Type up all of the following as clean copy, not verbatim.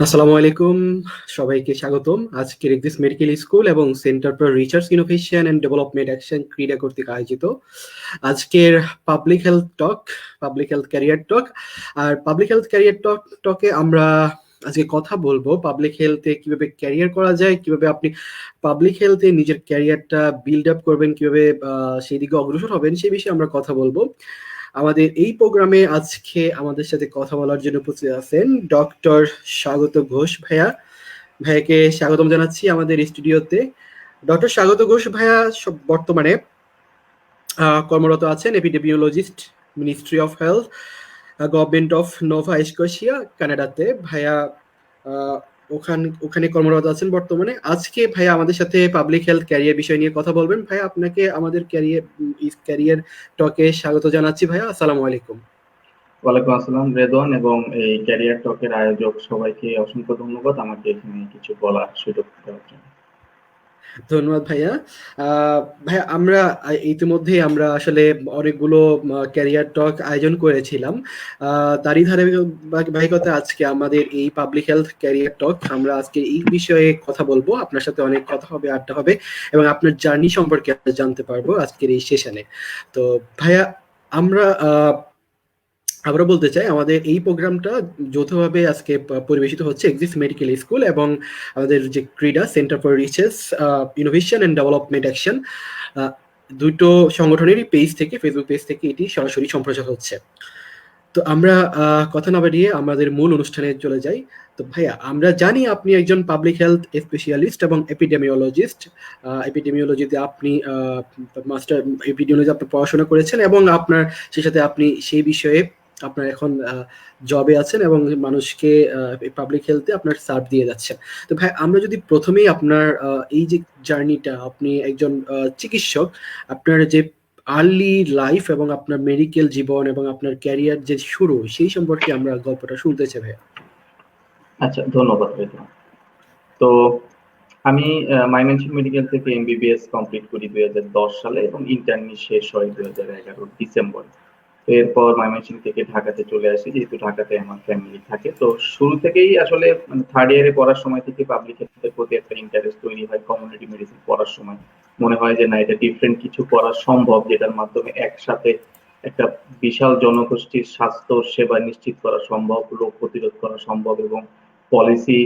আসসালামু আলাইকুম, সবাইকে স্বাগতম। আজকের এক্সিস মেডিকেল স্কুল এবং centre for research innovation and development action CRIDA কর্তৃক আয়োজিত আজকের পাবলিক হেলথ ক্যারিয়ার টক। আর পাবলিক হেলথ ক্যারিয়ার টকে আমরা আজকে কথা বলবো পাবলিক হেলথে কিভাবে ক্যারিয়ার করা যায়, কিভাবে আপনি পাবলিক হেলথে নিজের ক্যারিয়ারটা বিল্ড আপ করবেন, কিভাবে সেই দিকে অগ্রসর হবেন, সেই বিষয়ে আমরা কথা বলবো। আমাদের এই প্রোগ্রামে আজকে আমাদের সাথে কথা বলার জন্য উপস্থিত আছেন ডক্টর স্বাগত ঘোষ ভাইয়া। ভাইয়াকে স্বাগতম জানাচ্ছি আমাদের স্টুডিওতে। ডক্টর স্বাগত ঘোষ ভাইয়া বর্তমানে কর্মরত আছেন epidemiologist, ministry of health, government of Nova Scotia, কানাডাতে। ভাইয়া ওখানে কর্মরত আছেন বর্তমানে। আজকে ভাইয়া আমাদের সাথে পাবলিক হেলথ ক্যারিয়ার বিষয় নিয়ে কথা বলবেন। ভাইয়া আপনাকে আমাদের ক্যারিয়ার টকে স্বাগত জানাচ্ছি। ভাইয়া আসসালামু আলাইকুম। ওয়ালাইকুম আসসালাম রেদওয়ান এবং এই ক্যারিয়ার টকের আয়োজক সবাইকে অসংখ্য ধন্যবাদ আমাকে এখানে কিছু বলার সুযোগ দেওয়ার জন্য। ধন্যবাদ ভাইয়া। ভাইয়া ইতিমধ্যে আমরা আসলে অনেকগুলো ক্যারিয়ার টক আয়োজন করেছিলাম। তারই ধারাবাহিকতা আজকে আমাদের এই পাবলিক হেলথ ক্যারিয়ার টক। আমরা আজকে এই বিষয়ে কথা বলবো, আপনার সাথে অনেক কথা হবে, আড্ডা হবে এবং আপনার জার্নি সম্পর্কে জানতে পারবো আজকের এই সেশনে। তো ভাইয়া আমরা আবারও বলতে চাই, আমাদের এই প্রোগ্রামটা যৌথভাবে আজকে পরিবেশিত হচ্ছে এক্সিস মেডিকেল স্কুল এবং আমাদের যে CRIDA centre for research innovation and development action, দুটো সংগঠনেরই ফেসবুক পেজ থেকে এটি সরাসরি সম্প্রচার হচ্ছে। তো আমরা কথা না বাড়িয়ে আমাদের মূল অনুষ্ঠানে চলে যাই। তো ভাইয়া, আমরা জানি আপনি একজন পাবলিক হেলথ স্পেশালিস্ট এবং এপিডেমিওলজিস্ট। এপিডেমিওলজিতে আপনি মাস্টার এপিডেমিওলজি আপনি পড়াশোনা করেছেন এবং আপনার সেই সাথে আপনি সেই বিষয়ে আপনার এখন জবে আছেন এবং মানুষকে পাবলিক হেলথে আপনার সার্ভ দিয়ে যাচ্ছেন। তো ভাই, আমরা যদি প্রথমেই আপনার এই যে জার্নিটা, আপনি একজন চিকিৎসক, আপনার যে আর্লি লাইফ এবং আপনার মেডিকেল জীবন এবং আপনার ক্যারিয়ার যে শুরু, সেই সম্পর্কে আমরা গল্পটা শুনতে চাই ভাইয়া। আচ্ছা, ধন্যবাদ রেদওয়ান। তো আমি ময়মনসিংহ মেডিকেল থেকে এমবিবিএস কমপ্লিট করি 2010 সালে এবং ইন্টার্নি শেষ হয় 2011 ডিসেম্বর। এরপর ময়মনসিংহ থেকে ঢাকাতে চলে আসি, যেহেতু ঢাকাতে আমার ফ্যামিলি থাকে। তো শুরু থেকেই আসলে থার্ড ইয়ারে পড়ার সময় থেকে পাবলিক হেলথের প্রতি একটা ইন্টারেস্ট তৈরি হয়। কমিউনিটি মেডিসিন পড়ার সময় মনে হয় যে না, এটা ডিফারেন্ট কিছু করা সম্ভব, যেটার মাধ্যমে একসাথে একটা বিশাল জনগোষ্ঠীর স্বাস্থ্য সেবা নিশ্চিত করা সম্ভব, রোগ প্রতিরোধ করা সম্ভব এবং পলিসি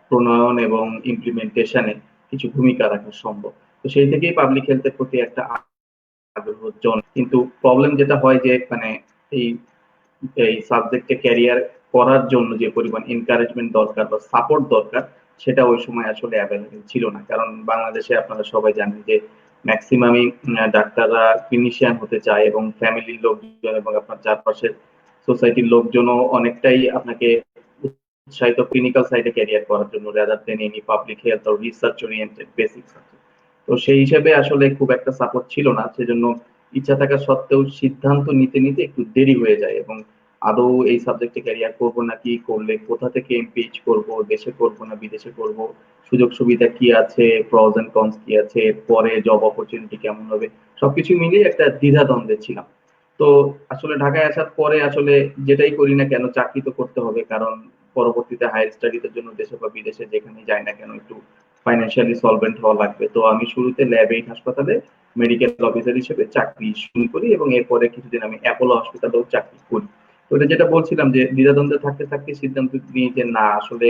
প্রণয়ন এবং ইমপ্লিমেন্টেশনে কিছু ভূমিকা রাখা সম্ভব। তো সেই থেকেই পাবলিক হেলথের প্রতি একটা আগ্রহ জন্ম। কিন্তু প্রবলেম যেটা হয় যে মানে এই এই সাবজেক্টে ক্যারিয়ার করার জন্য যে পরিমাণ এনকারেজমেন্ট দরকার বা সাপোর্ট দরকার, সেটা ওই সময় আসলে অ্যাভেলেবল ছিল না। কারণ বাংলাদেশে আপনারা সবাই জানেন যে ম্যাক্সিমামই ডাক্তাররা ক্লিনিশিয়ান হতে চায় এবং ফ্যামিলির লোকজন এবং আপনার চারপাশের সোসাইটির লোকজনও অনেকটাই আপনাকে উৎসাহিত ক্লিনিক্যাল সাইডে ক্যারিয়ার করার জন্য, rather than any public health or research oriented basic subject. তো সেই হিসেবে আসলে খুব একটা সাপোর্ট ছিল না। সেজন্য ইচ্ছা থাকা সত্ত্বেও সিদ্ধান্ত নিতে নিতে একটু দেরি হয়ে যায় এবং আদৌ এই সাবজেক্টে ক্যারিয়ার করবো নাকি, করলে কোথা থেকে এমপিএইচ করব, দেশে করব না বিদেশে করব, সুযোগ সুবিধা কি আছে, প্রস এন্ড কনস কি আছে, পরে জব অপরচুনিটি কেমন হবে, সবকিছু মিলিয়ে একটা দ্বিধাদ্বন্দ্বে ছিলাম। তো আসলে ঢাকায় আসার পরে আসলে যেটাই করি না কেন চাকরি তো করতে হবে, কারণ পরবর্তীতে হায়ার স্টাডিজের জন্য দেশে বা বিদেশে যেখানেই যাই না কেন একটু ফাইন্যান্সিয়ালি সলভেন্ট হওয়া লাগবে। তো আমি শুরুতে ল্যাব এইড হাসপাতালে মেডিকেল অফিসার হিসেবে চাকরি শুরু করি এবং এরপরে কিছুদিন আমি অ্যাপোলো হসপিটালেও চাকরি করি। তো এটা যেটা বলছিলাম যে দ্বিধাদ্বন্দ্বে থাকতে থাকতে সিদ্ধান্ত নিই যে না, আসলে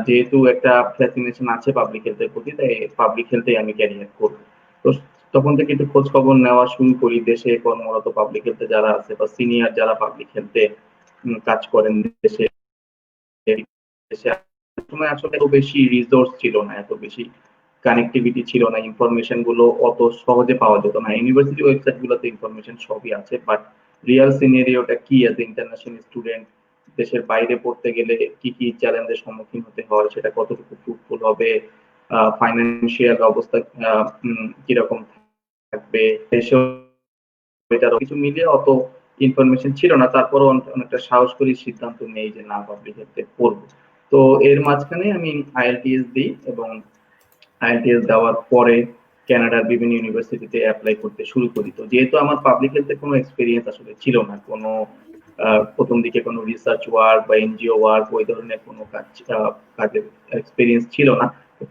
যেহেতু একটা ফ্যাসিনেশন আছে পাবলিক হেলথের প্রতি, তাই পাবলিক হেলথেই আমি ক্যারিয়ার করব। তো তখন থেকে একটু খোঁজ খবর নেওয়া শুরু করি, দেশে কর্মরত পাবলিক হেলথে যারা আছে বা সিনিয়র যারা পাবলিক হেলথে কাজ করেন দেশে। সময় আসলে এত বেশি রিসোর্স ছিল না, এত বেশি কানেক্টিভিটি ছিল না, ইনফরমেশন গুলো অত সহজে পাওয়া যেত না। ইউনিভার্সিটি ওয়েবসাইট গুলোতে ইনফরমেশন সবই আছে, বাট রিয়াল সিনারিওটা কি অ্যাজ ইন্টারন্যাশনাল স্টুডেন্ট দেশের বাইরে পড়তে গেলে কি কি চ্যালেঞ্জের সম্মুখীন হতে হয়, সেটা কতটুকু ফ্রুটফুল হবে, ফাইন্যান্সিয়াল অবস্থা কিরকম থাকবে, দেশেও এটারও কিছু মিলিয়ে অত ইনফরমেশন ছিল না। তারপরও অনেকটা সাহস করে সিদ্ধান্ত নেই যে না, পাবলিক হেলথে পড়বো। তো এর মাঝখানে আমি আইএলটিএস দিই এবং আইএলটিএস দেওয়ার পরে কানাডার বিভিন্ন ইউনিভার্সিটিতে অ্যাপ্লাই করতে শুরু করি। তো যেহেতু আমার পাবলিক হেলথে কোনো এক্সপেরিয়েন্স আসলে ছিল না, কোনো প্রথম দিকে কোনো রিসার্চ ওয়ার্ক বা এনজিও ওয়ার্ক ওই ধরনের কোনো কাজের এক্সপিরিয়েন্স ছিল না।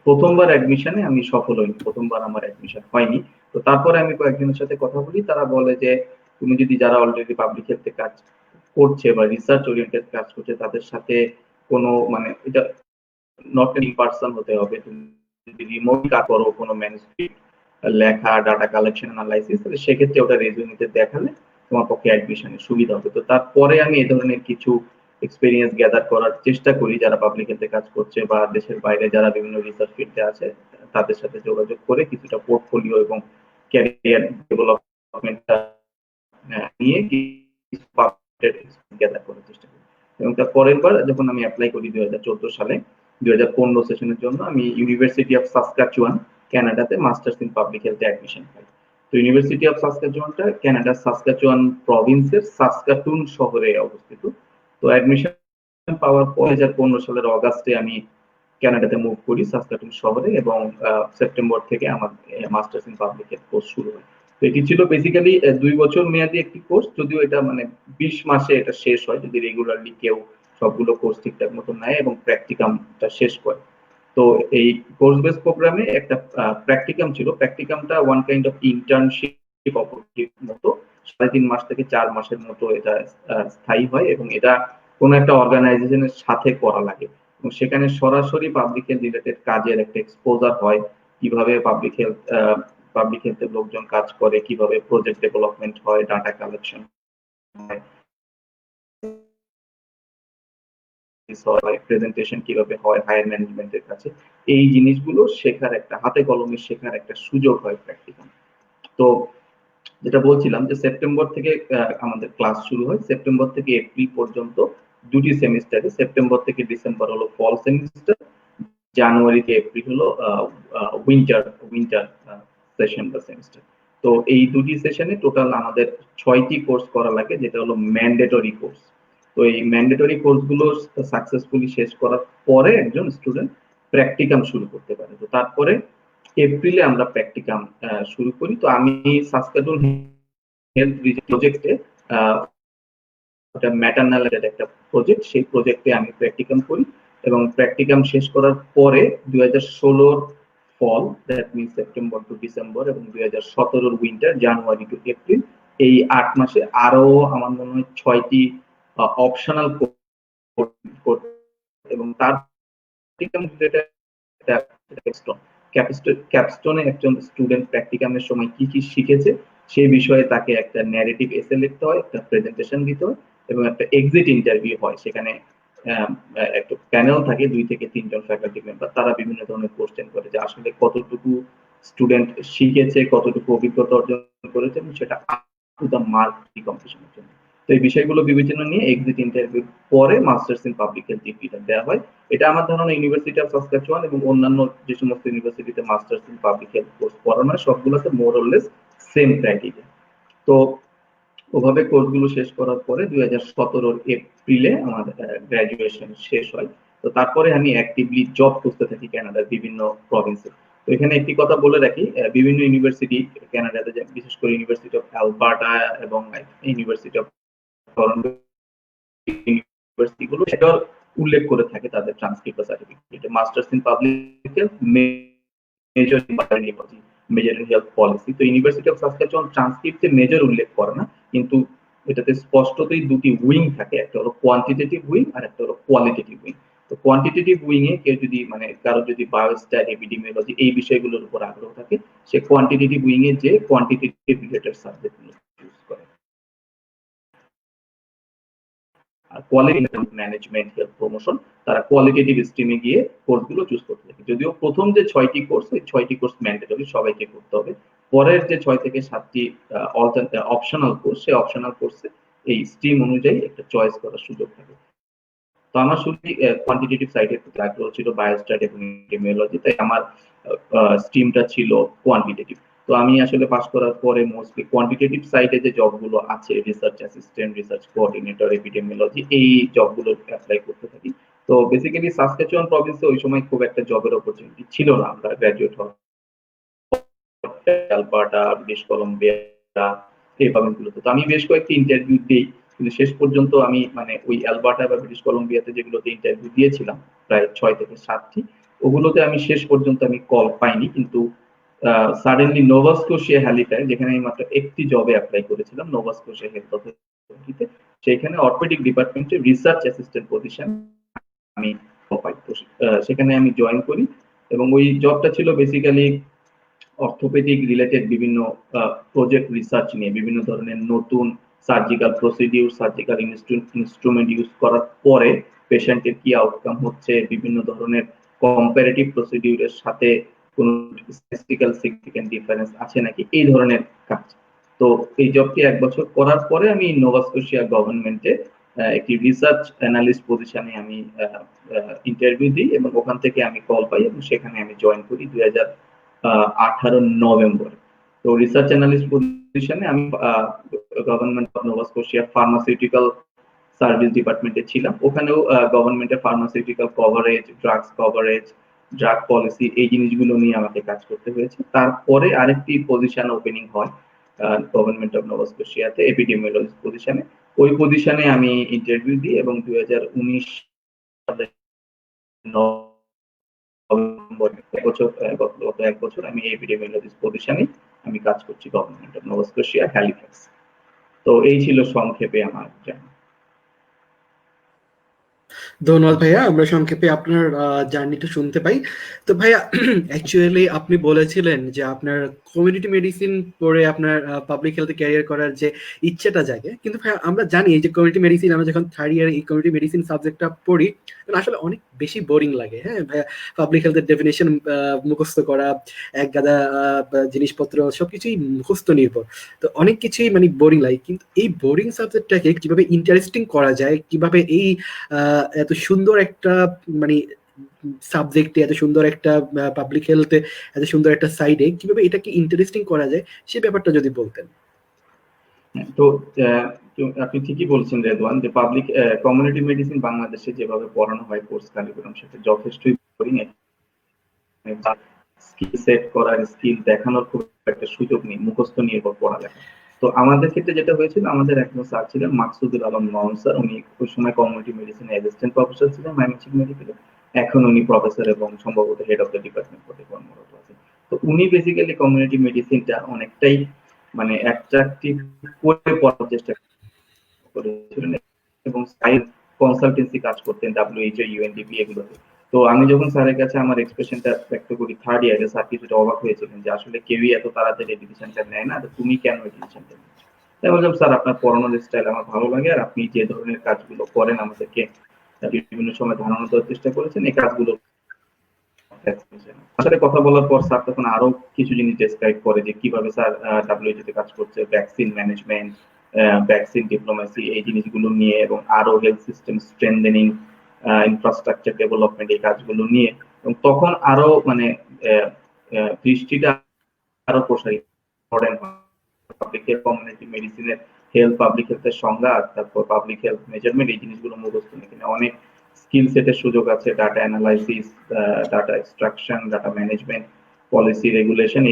প্রথমবার অ্যাডমিশনে আমি সফল হইনি, প্রথমবার আমার অ্যাডমিশন হয়নি। তো তারপরে আমি কয়েকজনের সাথে কথা বলি, তারা বলে যে তুমি যদি যারা অলরেডি পাবলিক হেলথে কাজ করছে বা রিসার্চ ওরিয়েন্টেড কাজ করছে তাদের সাথে কোনো মানে এটা নট ইন পার্সন হতে হবে, তুমি যদি রিমোট কাজ করো কোনো ম্যানুস্ক্রিপ্ট লেখা ডাটা কালেকশন অ্যানালাইসিস, তাহলে সেক্ষেত্রে ওটা রেজুমেতে দেখালে তোমার পক্ষে অ্যাডমিশনের সুবিধা হবে। তো তারপরে আমি এই ধরনের কিছু এক্সপেরিয়েন্স গ্যাদার করার চেষ্টা করি যারা পাবলিক হেলথে কাজ করছে বা দেশের বাইরে যারা বিভিন্ন রিসার্চ ফিল্ডে আছে তাদের সাথে যোগাযোগ করে কিছুটা পোর্টফোলিও এবং ক্যারিয়ার ডেভেলপমেন্ট নিয়ে কিছু গ্যাদার করার চেষ্টা করি। এবং তার পরের বার যখন আমি অ্যাপ্লাই করি 2014 সালে 2015 সেশনের জন্য আমি ইউনিভার্সিটি অফ সাসকাচুয়ান কানাডাতে মাস্টার্স ইন পাবলিক হেলথে অ্যাডমিশন পাই। তো ইউনিভার্সিটি অফ সাসকাচুয়ানটা কানাডার সাসকাচুয়ান প্রভিন্সের সাসকাটুন শহরে অবস্থিত। তো অ্যাডমিশন পাওয়ার পর 2015 সালের অগাস্টে আমি কানাডাতে মুভ করি সাসকাটুন শহরে এবং সেপ্টেম্বর থেকে আমার masters in public health course শুরু হয়। তো এটি ছিল বেসিক্যালি 2 বছর মেয়াদী একটি কোর্স, যদিও এটা মানে 20 মাসে এটা শেষ হয় যদি রেগুলারলি কেউ সবগুলো কোর্স ঠিকঠাক মতো নেয় এবং প্র্যাকটিকামটা শেষ করে। তো এই কোর্স বেস প্রোগ্রামে একটা প্র্যাকটিকাম ছিল, প্র্যাকটিকামটা ওয়ান কাইন্ড অফ ইন্টার্নশিপ অপরচুনিটির মতো 3.5 মাস থেকে 4 মাসের মতো এটা স্থায়ী হয় এবং এটা কোনো একটা অর্গানাইজেশনের সাথে করা লাগে এবং সেখানে সরাসরি পাবলিক হেলথ রিলেটেড কাজের একটা এক্সপোজার হয়, কিভাবে পাবলিক হেলথের লোকজন কাজ করে, কিভাবে প্রজেক্ট ডেভেলপমেন্ট হয়, ডাটা কালেকশন হয়, প্রেজেন্টেশন কিভাবে হয় হায়ার ম্যানেজমেন্টের কাছে, এই জিনিসগুলো শেখার একটা হাতে কলমে শেখার একটা সুযোগ হয় প্র্যাকটিক্যাল। তো যেটা বলছিলাম যে সেপ্টেম্বর থেকে আমাদের ক্লাস শুরু হয়, সেপ্টেম্বর থেকে এপ্রিল পর্যন্ত দুটি সেমিস্টারে, সেপ্টেম্বর থেকে ডিসেম্বর হলো ফল সেমিস্টার, জানুয়ারি থেকে এপ্রিল হলো উইন্টার উইন্টার সেশন বা সেমিস্টার। তো এই দুটি সেশনে টোটাল আমাদের 6টি কোর্স করা লাগে যেটা হলো ম্যান্ডেটরি কোর্স। তো এই ম্যান্ডেটরি কোর্সগুলো সাকসেসফুলি শেষ করার পরে একজন স্টুডেন্ট প্র্যাকটিকাম শুরু করতে পারে। তো তারপরে এপ্রিলে আমরা প্র্যাকটিকাম শুরু করি। তো আমি সাসকাটুন হেলথ প্রজেক্টে ওটা ম্যাটারনাল একটা প্রজেক্ট, সেই প্রজেক্টে আমি প্র্যাকটিকাম করি এবং প্র্যাকটিকাম শেষ করার পরে 2016 fall, that means September to December, এবং 2017 উইন্টার জানুয়ারি টু এপ্রিল, এই 8 মাসে আরো আমার মনে হয় 6টি অপশনাল কোর্স এবং তার ক্যাপস্টোনে একজন স্টুডেন্ট প্র্যাকটিকামের সময় কি কি শিখেছে সেই বিষয়ে তাকে একটা ন্যারেটিভ এসে লিখতে হয়, একটা প্রেজেন্টেশন দিতে হয় এবং একটা এক্সিট ইন্টারভিউ হয়। সেখানে একটা প্যানেল থাকে 2 থেকে 3 জন ফ্যাকাল্টি মেম্বার, তারা বিভিন্ন ধরনের কোশ্চেন করে যে আসলে কতটুকু স্টুডেন্ট শিখেছে, কতটুকু অভিজ্ঞতা অর্জন করেছে এবং সেটা আপ টু দ্য মার্ক কম্পিটিশনের জন্য। তো এই বিষয়গুলো বিবেচনা নিয়ে এক্সিট ইন্টারভিউ পরে মাস্টার্স ইন পাবলিক হেলথ ডিগ্রিটা দেওয়া হয়। এটা আমার ধারণা ইউনিভার্সিটি অফ সাসকাচুয়ান এবং অন্যান্য যে সমস্ত ইউনিভার্সিটিতে masters in public health course পড়ানো হয় সবগুলোতে more or less same criteria. তো ওভাবে কোর্সগুলো শেষ করার পরে 2017 এপ্রিলে আমার গ্রাজুয়েশন শেষ হয়। তো তারপরে আমি অ্যাক্টিভলি জব করতে থাকি কানাডার বিভিন্ন প্রভিন্সে। তো এখানে একটি কথা বলে রাখি, বিভিন্ন ইউনিভার্সিটি কানাডাতে, বিশেষ করে ইউনিভার্সিটি অফ অ্যালবার্টা এবং ইউনিভার্সিটি অফ টরন্টো ইউনিভার্সিটি গুলো সেটা উল্লেখ করে থাকে তাদের ট্রান্সক্রিপ্ট বা সার্টিফিকেটে masters in public health major in biotechnology, major in health policy. তো ইউনিভার্সিটি অফ সাসকাচুয়ান ট্রান্সক্রিপ্টে মেজর উল্লেখ করে না, কিন্তু এটাতে স্পষ্টতই দুটি উইং থাকে, একটা হলো কোয়ান্টিটেটিভ উইং আর একটা হলো কোয়ালিটেটিভ উইং। তো কোয়ান্টিটেটিভ উইং এ কেউ যদি মানে কারো যদি বায়োস্ট্যাট, এপিডেমিওলজি এই বিষয়গুলোর উপর আগ্রহ থাকে, সে কোয়ান্টিটেটিভ উইং এ যে কোয়ান্টিটেটিভ রিলেটেড সাবজেক্ট গুলো চুজ করে। কোয়ালিটি ম্যানেজমেন্ট, হেলথ প্রমোশন, তারা কোয়ালিটেটিভ স্ট্রিমে গিয়ে কোর্সগুলো চুজ করতে থাকে। যদিও প্রথম যে 6টি কোর্স, ওই 6টি কোর্স ম্যান্ডেটরি সবাইকে করতে হবে। পরের যে 6 থেকে 7টি অপশনাল কোর্স, সেই অপশনাল কোর্সে এই স্ট্রিম অনুযায়ী একটা চয়েস করার সুযোগ থাকে। তো আমার শুরুতেই কোয়ান্টিটেটিভ সাইডের প্রতি আগ্রহ ছিল, বায়োস্ট্যাট এবং এপিডেমিওলজি, তাই আমার স্ট্রিমটা ছিল কোয়ান্টিটেটিভ। তো আমি আসলে পাস করার পরে মোস্টলি কোয়ান্টিটেটিভ সাইডে যে জবগুলো আছে, research assistant, research coordinator, epidemiology, এই জবগুলো অ্যাপ্লাই করতে থাকি। তো বেসিক্যালি সাসকাচুয়ান প্রভিন্সে ওই সময় খুব একটা জবের অপরচুনিটি ছিল না। আমরা গ্র্যাজুয়েট হওয়ার অ্যালবার্টা, ব্রিটিশ কলম্বিয়া এই প্রভিন্সগুলোতে। তো আমি বেশ কয়েকটি ইন্টারভিউ দিই কিন্তু শেষ পর্যন্ত আমি মানে ওই অ্যালবার্টা বা ব্রিটিশ কলম্বিয়াতে যেগুলোতে ইন্টারভিউ দিয়েছিলাম প্রায় 6 থেকে 7টি, ওগুলোতে আমি শেষ পর্যন্ত আমি কল পাইনি। কিন্তু সাডেনলি নোভা স্কোশিয়া হ্যালিফ্যাক্স, যেখানে আমি মাত্র একটি জবে অ্যাপ্লাই করেছিলাম, নোভা স্কোশিয়া হেলথ অথরিটিতে, সেখানে অর্থোপেডিক ডিপার্টমেন্টে রিসার্চ অ্যাসিস্ট্যান্ট পজিশন আমি পাই। তো সেখানে আমি জয়েন করি এবং ওই জবটা ছিল বেসিক্যালি অর্থোপেডিক রিলেটেড বিভিন্ন প্রজেক্ট রিসার্চ নিয়ে, বিভিন্ন ধরনের নতুন surgical procedure, surgical instrument use করার পরে পেশেন্টের কি আউটকাম হচ্ছে, বিভিন্ন ধরনের কম্পারেটিভ প্রসিডিউরের সাথে কোন স্ট্যাটিস্টিক্যাল সিগনিফিক্যান্ট ডিফারেন্স আছে নাকি, এই ধরনের কাজ। তো এই জবটি 1 বছর করার পরে আমি নোভা স্কোশিয়া গভর্নমেন্টে একটি রিসার্চ অ্যানালিস্ট পজিশনে আমি ইন্টারভিউ দিই এবং ওখান থেকে আমি কল পাই এবং সেখানে আমি জয়েন করি 2018 নভেম্বরে। তো রিসার্চ অ্যানালিস্ট পজিশনে আমি government of Nova Scotia pharmaceutical service ডিপার্টমেন্টে ছিলাম। ওখানেও গভর্নমেন্টের pharmaceutical coverage, drugs coverage, drug policy, এই জিনিসগুলো নিয়ে আমাকে কাজ করতে হয়েছে। তারপরে আরেকটি পজিশন ওপেনিং হয় গভর্নমেন্ট অফ নোভা স্কোশিয়াতে এপিডেমিওলজিস্ট পজিশনে। ওই পজিশনে আমি ইন্টারভিউ দিই এবং 2019 সালে নভেম্বরে গত 1 বছর আমি এপিডেমিওলজিস্ট পজিশনে আমি কাজ করছি government of Nova Scotia Halifax. তো এই ছিল সংক্ষেপে আমার জার্নি। ধন্যবাদ ভাইয়া, আমরা সংক্ষেপে আপনার জার্নিটা শুনতে পাই। তো ভাইয়া অ্যাকচুয়ালি আপনি বলেছিলেন যে আপনার কমিউনিটি মেডিসিন পড়ে আপনার পাবলিক হেলথে ক্যারিয়ার করার যে ইচ্ছেটা জাগে, কিন্তু ভাইয়া আমরা জানি যে কমিউনিটি মেডিসিন, আমরা যখন থার্ড ইয়ারে এই কমিউনিটি মেডিসিন সাবজেক্টটা পড়ি তখন আসলে অনেক বেশি বোরিং লাগে। হ্যাঁ ভাইয়া, পাবলিক হেলথের ডেফিনেশন মুখস্থ করা, এক গাদা জিনিসপত্র সবকিছুই মুখস্থ নির্ভর, তো অনেক কিছুই মানে বোরিং লাগে। কিন্তু এই বোরিং সাবজেক্টটাকে কিভাবে ইন্টারেস্টিং করা যায়, কিভাবে এই এত সুন্দর একটা মানে সাবজেক্টে, এত সুন্দর একটা পাবলিক হেলথে, এত সুন্দর একটা সাইডে কিভাবে এটাকে ইন্টারেস্টিং করা যায়, সে ব্যাপারটা যদি বলতেন। তো আপনি ঠিকই বলছেন রেদওয়ান, যে পাবলিক কমিউনিটি মেডিসিন বাংলাদেশে যেভাবে পড়ানো হয় কোর্স কারিকুলাম, সেটা যথেষ্টই বোরিং। স্কিল সেট করার, স্কিল দেখানোর খুব একটা সুযোগ নেই, মুখস্থ নির্ভর পড়ালেখা। তো আমাদের ক্ষেত্রে যেটা হয়েছিল, আমাদের একজন স্যার ছিলেন মাকসুদুল আলম নন স্যার, উনি ওই সময় কমিউনিটি মেডিসিন অ্যাসিস্ট্যান্ট প্রফেসর ছিলেন ময়মনসিংহ মেডিকেলে। এখন উনি প্রফেসর এবং সম্ভবত হেড অফ দ্য ডিপার্টমেন্ট পদে কর্মরত আছেন। তো উনি বেসিক্যালি কমিউনিটি মেডিসিনটা অনেকটাই মানে অ্যাট্রাকটিভ করে পড়ার চেষ্টা করেছিলেন এবং সাইন্স কনসালটেন্সি কাজ করতেন WHO, UNDP এগুলোতে। তো আমি যখন স্যারের কাছে আমার এক্সপ্রেশনটা ব্যক্ত করি থার্ড ইয়ারে, স্যার কিছুটা অবাক হয়েছিলেন যে আসলে কেউই এত তাড়াতাড়ি ডিসিশনটা নেয় না, তো তুমি কেন এই ডিসিশনটা নিচ্ছ? তাই বললাম, স্যার আপনার পড়ানোর স্টাইল আমার ভালো লাগে, আর আপনি যে ধরনের কাজগুলো করেন আমাদেরকে বিভিন্ন সময় ধারণা দেওয়ার চেষ্টা করেছেন, এই কাজগুলো আসলে। কথা বলার পর স্যার তখন আরো কিছু জিনিস ডেসক্রাইব করে যে কিভাবে স্যার WHO তে কাজ করছে, ভ্যাকসিন ম্যানেজমেন্ট, ভ্যাকসিন ডিপ্লোমেসি, এই জিনিসগুলো নিয়ে, এবং আরো health system strengthening, infrastructure development, এই কাজগুলো নিয়ে। এবং তখন আরো মানে দৃষ্টিটা আরো প্রসারিত করেন পাবলিক হেলথ, কমিউনিটি মেডিসিনের হেলথ, পাবলিক হেলথের সংজ্ঞা, তারপর পাবলিক হেলথ মেজারমেন্ট, এই জিনিসগুলো মুখস্থ এখানে অনেক স্কিল সেটের সুযোগ আছে, data analysis, data extraction, data management, policy regulation,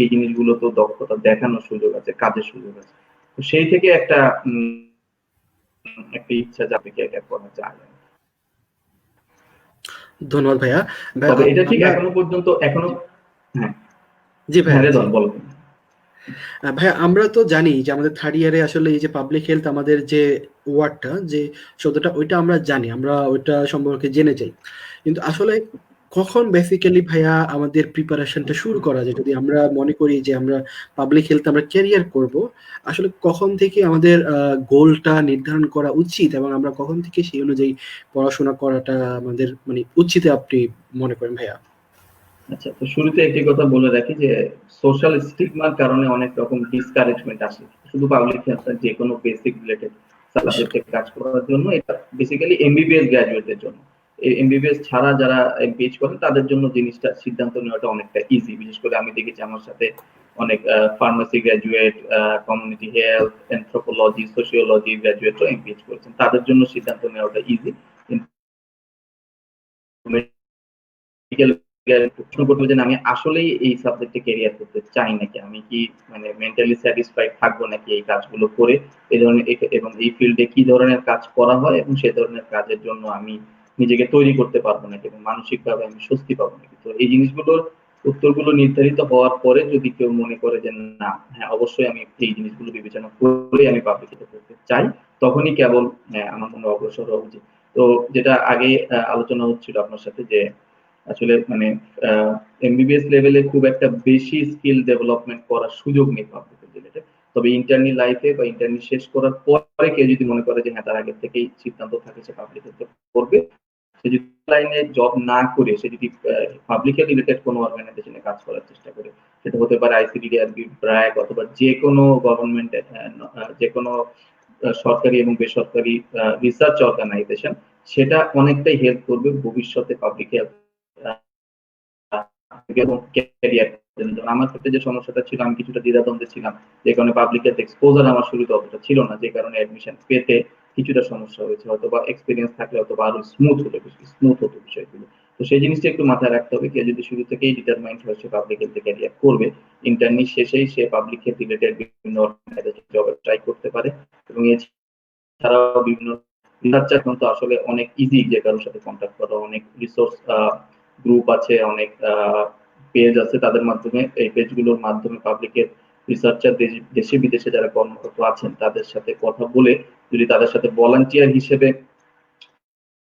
এই জিনিসগুলো তো দক্ষতা দেখানোর সুযোগ আছে, কাজের সুযোগ আছে। তো সেই থেকে একটা ইচ্ছা যাবে ক্যারিয়ার করা যায়। ধন্যবাদ ভাইয়া। তবে এটা ঠিক এখনো পর্যন্ত হ্যাঁ জি ভাইয়া, রেদওয়ান বলো। ভাইয়া আমরা তো জানি যে আমাদের থার্ড ইয়ারে আসলে এই যে পাবলিক হেলথ আমাদের যে ওয়ার্ডটা, যে শব্দটা, ওইটা আমরা জানি, আমরা ওইটা সম্পর্কে জেনে যাই। কিন্তু আসলে কখন বেসিক্যালি ভাইয়া আমাদের প্রিপারেশনটা শুরু করা যায়, যদি আমরা মনে করি যে আমরা পাবলিক হেলথ আমরা ক্যারিয়ার করব, আসলে কখন থেকে আমাদের গোলটা নির্ধারণ করা উচিত এবং আমরা কখন থেকে সেই অনুযায়ী পড়াশোনা করাটা আমাদের মানে উচিত আপনি মনে করেন ভাইয়া? আচ্ছা, তো শুরুতে একটি কথা বলে রাখি যে সোশ্যাল স্টিগমার কারণে অনেক রকম ডিসকারেজমেন্ট আসে শুধু পাবলিক হেলথ, যে কোনো বেসিক রিলেটেড সাবজেক্টে কাজ করার জন্য। এটা বেসিক্যালি এমবিবিএস গ্র্যাজুয়েটদের জন্য। এই এমবিবিএস ছাড়া যারা এমপিএইচ করেন তাদের জন্য জিনিসটা, সিদ্ধান্ত নেওয়াটা অনেকটা ইজি। বিশেষ করে আমি দেখেছি আমার সাথে অনেক pharmacy graduate, community health, anthropology, sociology গ্র্যাজুয়েটও এমপিএইচ করেছেন, তাদের জন্য সিদ্ধান্ত নেওয়াটা ইজি। মেডিকেল প্রশ্ন করতে যে আমি আসলেই এই সাবজেক্টে ক্যারিয়ার করতে চাই নাকি, আমি কি মানে মেন্টালি স্যাটিসফাইড থাকবো নাকি এই কাজগুলো করে, এই ধরনের এবং এই ফিল্ডে কি ধরনের কাজ করা হয় এবং সে ধরনের কাজের জন্য আমি নিজেকে তৈরি করতে পারবো নাকি এবং মানসিকভাবে আমি স্বস্তি পাবো নাকি। তো এই জিনিসগুলোর উত্তরগুলো নির্ধারিত হওয়ার পরে যদি কেউ মনে করে যে না হ্যাঁ অবশ্যই আমি এই জিনিসগুলো বিবেচনা করে আমি পাবলিক করতে চাই, তখনই কেবল আমার মনে অগ্রসর হওয়া উচিত। তো যেটা আগে আলোচনা হচ্ছিল আপনার সাথে যে আসলে মানে এমবিবিএস লেভেলে খুব একটা বেশি স্কিল ডেভেলপমেন্ট করার সুযোগ নেই পাবলিক রিলেটেড। তবে ইন্টার্নি লাইফে বা ইন্টার্নি শেষ করার পরে কেউ যদি মনে করে যে হ্যাঁ তার আগে থেকেই সিদ্ধান্ত থাকে সে পাবলিক করবে, সে যদি লাইনে জব না করে সে যদি পাবলিক রিলেটেড কোনো অর্গানাইজেশনে কাজ করার চেষ্টা করে, সেটা হতে পারে আইসিডিডিআরবি, ব্র্যাক অথবা যে কোনো গভর্নমেন্ট যে কোনো সরকারি এবং বেসরকারি রিসার্চ অর্গানাইজেশন, সেটা অনেকটাই হেল্প করবে ভবিষ্যতে পাবলিক হেলথ এবং ক্যারিয়ার। আমার ক্ষেত্রে যে সমস্যাটা ছিল আমি কিছুটা দ্বিধাদ্বন্দ্বে ছিলাম, যে কারণে পাবলিক হেলথ এক্সপোজার আমার শুরুতে অতটা ছিল না, যে কারণে অ্যাডমিশন পেতে কিছুটা সমস্যা হয়েছে, হয়তো বা এক্সপিরিয়েন্স থাকলে হয়তো আরো স্মুথ হতো বিষয়গুলো। তো সেই জিনিসটা একটু মাথায় রাখতে হবে, কেউ যদি শুরু থেকেই ডিটারমাইন্ড হয়েছে পাবলিক হেলথে ক্যারিয়ার করবে, ইন্টার্নি শেষেই সে পাবলিক হেলথ রিলেটেড বিভিন্ন অর্গানাইজেশন জবে ট্রাই করতে পারে। এবং এছাড়াও বিভিন্ন রিসার্চার কিন্তু আসলে অনেক ইজি যে কারোর সাথে কন্ট্যাক্ট করা, অনেক রিসোর্স গ্রুপ আছে, অনেক পেজ আছে, তাদের মাধ্যমে এই পেজগুলোর মাধ্যমে পাবলিকের রিসার্চার দেশে বিদেশে যারা কর্মরত আছেন তাদের সাথে কথা বলে যদি তাদের সাথে ভলান্টিয়ার হিসেবে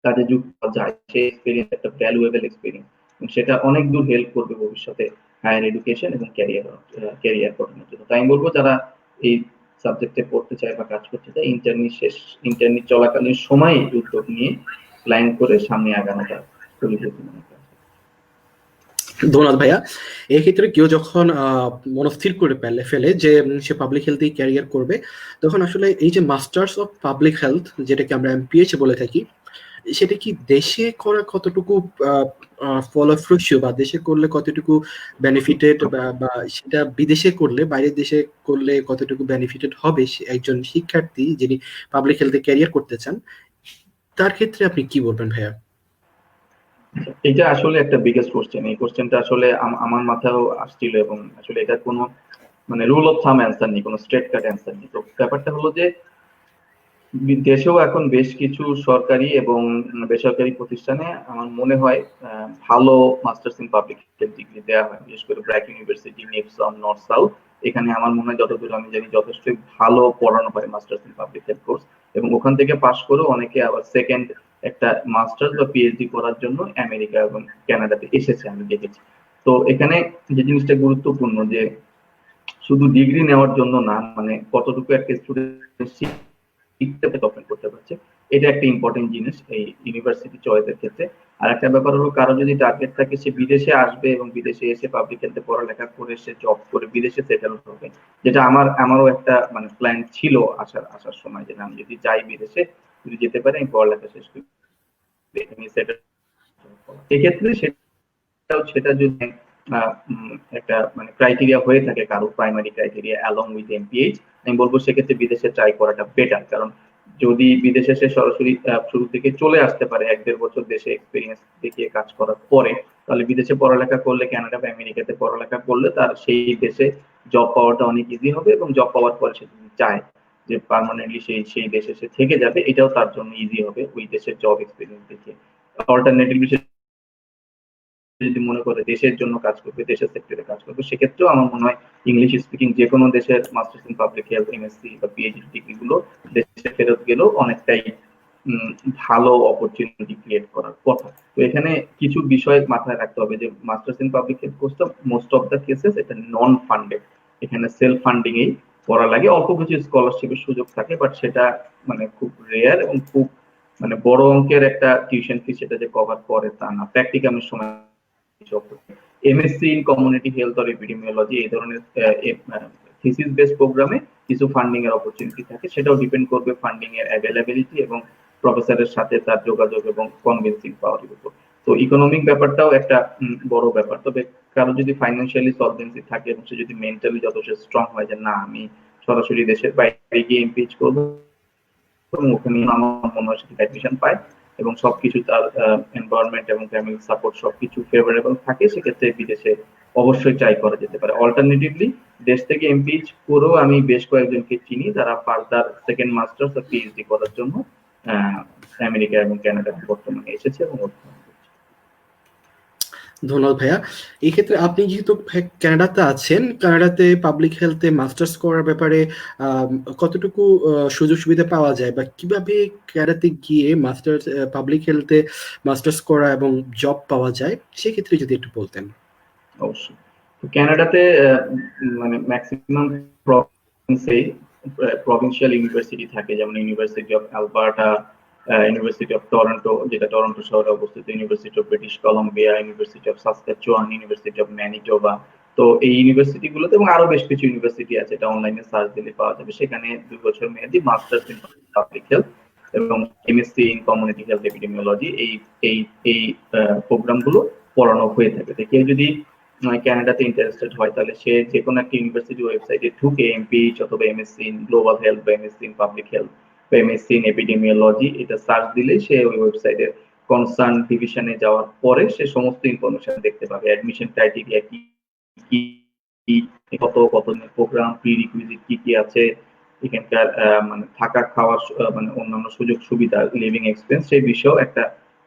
কাজে যুক্ত যায়, সেই এক্সপেরিয়েন্স একটা ভ্যালুয়েবল এক্সপেরিয়েন্স, সেটা অনেক দূর হেল্প করবে ভবিষ্যতে হায়ার এডুকেশন এবং ক্যারিয়ার গঠনের জন্য। তাই আমি বলবো যারা এই সাবজেক্টে পড়তে চায় বা কাজ করতে চায়, ইন্টার্নি চলাকালীন সময়ে উদ্যোগ নিয়ে প্ল্যান করে সামনে আগানোটা খুবই বুদ্ধিমান। ধন্যবাদ ভাইয়া। এক্ষেত্রে কেউ যখন মনস্থির করে ফেলে যে সে পাবলিক হেলথে ক্যারিয়ার করবে, তখন আসলে এই যে মাস্টার্স অফ পাবলিক হেলথ যেটাকে আমরা এমপিএইচ বলে থাকি, সেটা কি দেশে করা কতটুকু ফলপ্রসূ বা দেশে করলে কতটুকু বেনিফিটেড, বা সেটা বিদেশে করলে, বাইরের দেশে করলে কতটুকু বেনিফিটেড হবে একজন শিক্ষার্থী যিনি পাবলিক হেলথে ক্যারিয়ার করতে চান, তার ক্ষেত্রে আপনি কি বলবেন ভাইয়া? এটা আসলে একটা বিগেস্ট কোশ্চেন। এই কোশ্চেনটা আসলে আমার মাথায়ও আসছিল এবং আসলে এটা কোনো মানে রুল অফ থাম অ্যান্সার নেই, কোনো স্ট্রেট কাট অ্যান্সার নেই। তো ব্যাপারটা হলো যে দেশেও এখন বেশ কিছু সরকারি এবং বেসরকারি প্রতিষ্ঠানে আমার মনে হয় ভালো masters in public health degree দেওয়া হয়, বিশেষ করে ব্র্যাক ইউনিভার্সিটি, নেপসাম, নর্থ সাউথ। এখানে আমার মনে হয় যতদূর আমি জানি যথেষ্টই ভালো পড়ানো হয় masters in public health course, এবং ওখান থেকে পাশ করেও অনেকে আবার সেকেন্ড একটা মাস্টার্স বা পিএইচডি করার জন্য আমেরিকা এবং কানাডাতে এসেছে আমি দেখেছি। তো এখানে যে জিনিসটা গুরুত্বপূর্ণ যে শুধু ডিগ্রি নেওয়ার জন্য না, মানে কতটুকু একটা স্টুডেন্ট শিখতে ডেভেলপমেন্ট করতে পারছে, এটা একটা ইম্পর্টেন্ট জিনিস এই ইউনিভার্সিটি চয়েসের ক্ষেত্রে। আর একটা ব্যাপার হলো কারো যদি টার্গেট থাকে সে বিদেশে আসবে এবং বিদেশে এসে পাবলিক হেলথে পড়ালেখা করে সে জব করে বিদেশে সেটেল হবে, যেটা আমারও একটা মানে প্ল্যান ছিল আসার সময়, যে আমি যদি যাই বিদেশে, যদি যেতে পারি আমি পড়ালেখা শেষ করি এখানে সেটেল। এক্ষেত্রে সেটা যদি একটা মানে ক্রাইটেরিয়া হয়ে থাকে কারো primary criteria along with MPH, আমি বলবো সেক্ষেত্রে বিদেশে ট্রাই করাটা বেটার। কারণ যদি বিদেশে সে সরাসরি শুরু থেকে চলে আসতে পারে 1-1.5 বছর দেশে এক্সপিরিয়েন্স দেখিয়ে কাজ করার পরে, তাহলে বিদেশে পড়ালেখা করলে, কানাডা বা আমেরিকাতে পড়ালেখা করলে তার সেই দেশে জব পাওয়াটা অনেক ইজি হবে, এবং জব পাওয়ার পরে সে যদি চায় যে পার্মানেন্টলি সেই দেশে সে থেকে যাবে, এটাও তার জন্য ইজি হবে ওই দেশের জব এক্সপিরিয়েন্স দেখিয়ে। অল্টারনেটিভলি যদি মনে করে দেশের জন্য কাজ করবে, দেশের সেক্টরে কাজ করবে, সেক্ষেত্রেও আমার মনে হয় ইংলিশ স্পিকিং যে কোনো দেশের masters in public health, MSc বা পিএইচডি ডিগ্রি গুলো দেশে ফেরত গেলেও অনেকটাই ভালো অপরচুনিটি ক্রিয়েট করার কথা। তো এখানে কিছু বিষয় মাথায় রাখতে হবে যে মাস্টার্স ইন পাবলিক হেলথ কোর্সটা মোস্ট অফ দ্য কেসেস এটা নন ফান্ডেড, এখানে সেলফ ফান্ডিং এই পড়া লাগে, অল্প কিছু স্কলারশিপের সুযোগ থাকে, বাট সেটা মানে খুব রেয়ার এবং খুব মানে বড় অঙ্কের একটা টিউশন ফি সেটা যে কভার করে তা না। প্র্যাকটিক্যামের সময় MSc in community health or epidemiology এই ধরনের থিসিস বেস প্রোগ্রামে কিছু ফান্ডিং এর অপরচুনিটি থাকে, সেটাও ডিপেন্ড করবে ফান্ডিং এর অ্যাভেলেবিলিটি এবং প্রফেসরের সাথে তার যোগাযোগ এবং কনভিন্সিং পাওয়ারের উপর। তো ইকোনমিক ব্যাপারটাও একটা বড় ব্যাপার। তবে কারো যদি ফাইন্যান্সিয়ালি সলভেন্সি থাকে এবং সে যদি মেন্টালি যথেষ্ট স্ট্রং হয় যে না আমি সরাসরি দেশের বাইরে গিয়ে এমপিএইচ করবো এবং ওখানে আমার মনে হয় সেটা অ্যাডমিশন পায় এবং সবকিছু তার এনভায়রনমেন্ট এবং ফ্যামিলি সাপোর্ট সবকিছু ফেভারেবল থাকে, সেক্ষেত্রে বিদেশে অবশ্যই ট্রাই করা যেতে পারে। অল্টারনেটিভলি দেশ থেকে এমপিএইচ করেও আমি বেশ কয়েকজনকে চিনি যারা ফার্দার সেকেন্ড মাস্টার্স বা পিএইচডি করার জন্য আমেরিকা এবং কানাডা বর্তমানে এসেছে এবং অধ্যয়ন করছে। ধন্যবাদ ভাইয়া। এই ক্ষেত্রে আপনি যেহেতু কানাডাতে আছেন, কানাডাতে পাবলিক হেলথে মাস্টার্স করার ব্যাপারে কতটুকু সুযোগ সুবিধা পাওয়া যায়, বা কিভাবে কানাডাতে গিয়ে মাস্টার্স পাবলিক হেলথে মাস্টার্স করা এবং জব পাওয়া যায়, সেক্ষেত্রে যদি একটু বলতেন। অবশ্যই। তো কানাডাতে মানে ম্যাক্সিমাম প্রভিন্সেই প্রভিন্সিয়াল ইউনিভার্সিটি থাকে, যেমন university of Alberta, university of Toronto যেটা টরন্টো শহরে অবস্থিত, university of British Colombia, university of Saskatchewan, university of Manitoba. তো এই ইউনিভার্সিটিগুলোতে এবং আরো বেশ কিছু ইউনিভার্সিটি আছে, এটা অনলাইনে সার্চ দিলে পাওয়া যাবে। সেখানে 2 বছর মেয়াদী মাস্টার্স ইন পাবলিক হেলথ এবং MSc in community health epidemiology এই এই এই প্রোগ্রামগুলো পড়ানো হয়ে থাকে। তো কেউ যদি কানাডাতে ইন্টারেস্টেড হয় তাহলে সে যে কোনো একটা ইউনিভার্সিটি ওয়েবসাইটে ঢুকে এমপিএইচ অথবা এমএসসি ইন গ্লোবাল হেলথ বা এমএসসি ইন পাবলিক হেলথ বা এমএসসি ইন এপিডেমিওলজি এটা সার্চ দিলেই সে ওই ওয়েবসাইটের কনসার্ন ডিভিশনে যাওয়ার পরে সে সমস্ত ইনফরমেশন দেখতে পাবে। অ্যাডমিশন ক্রাইটেরিয়া কি কি কত কত প্রোগ্রাম প্রি রিকুইজিট কি কি আছে, এখানকার মানে থাকা খাওয়ার মানে অন্যান্য সুযোগ সুবিধা, লিভিং এক্সপেন্স, সেই বিষয়েও একটা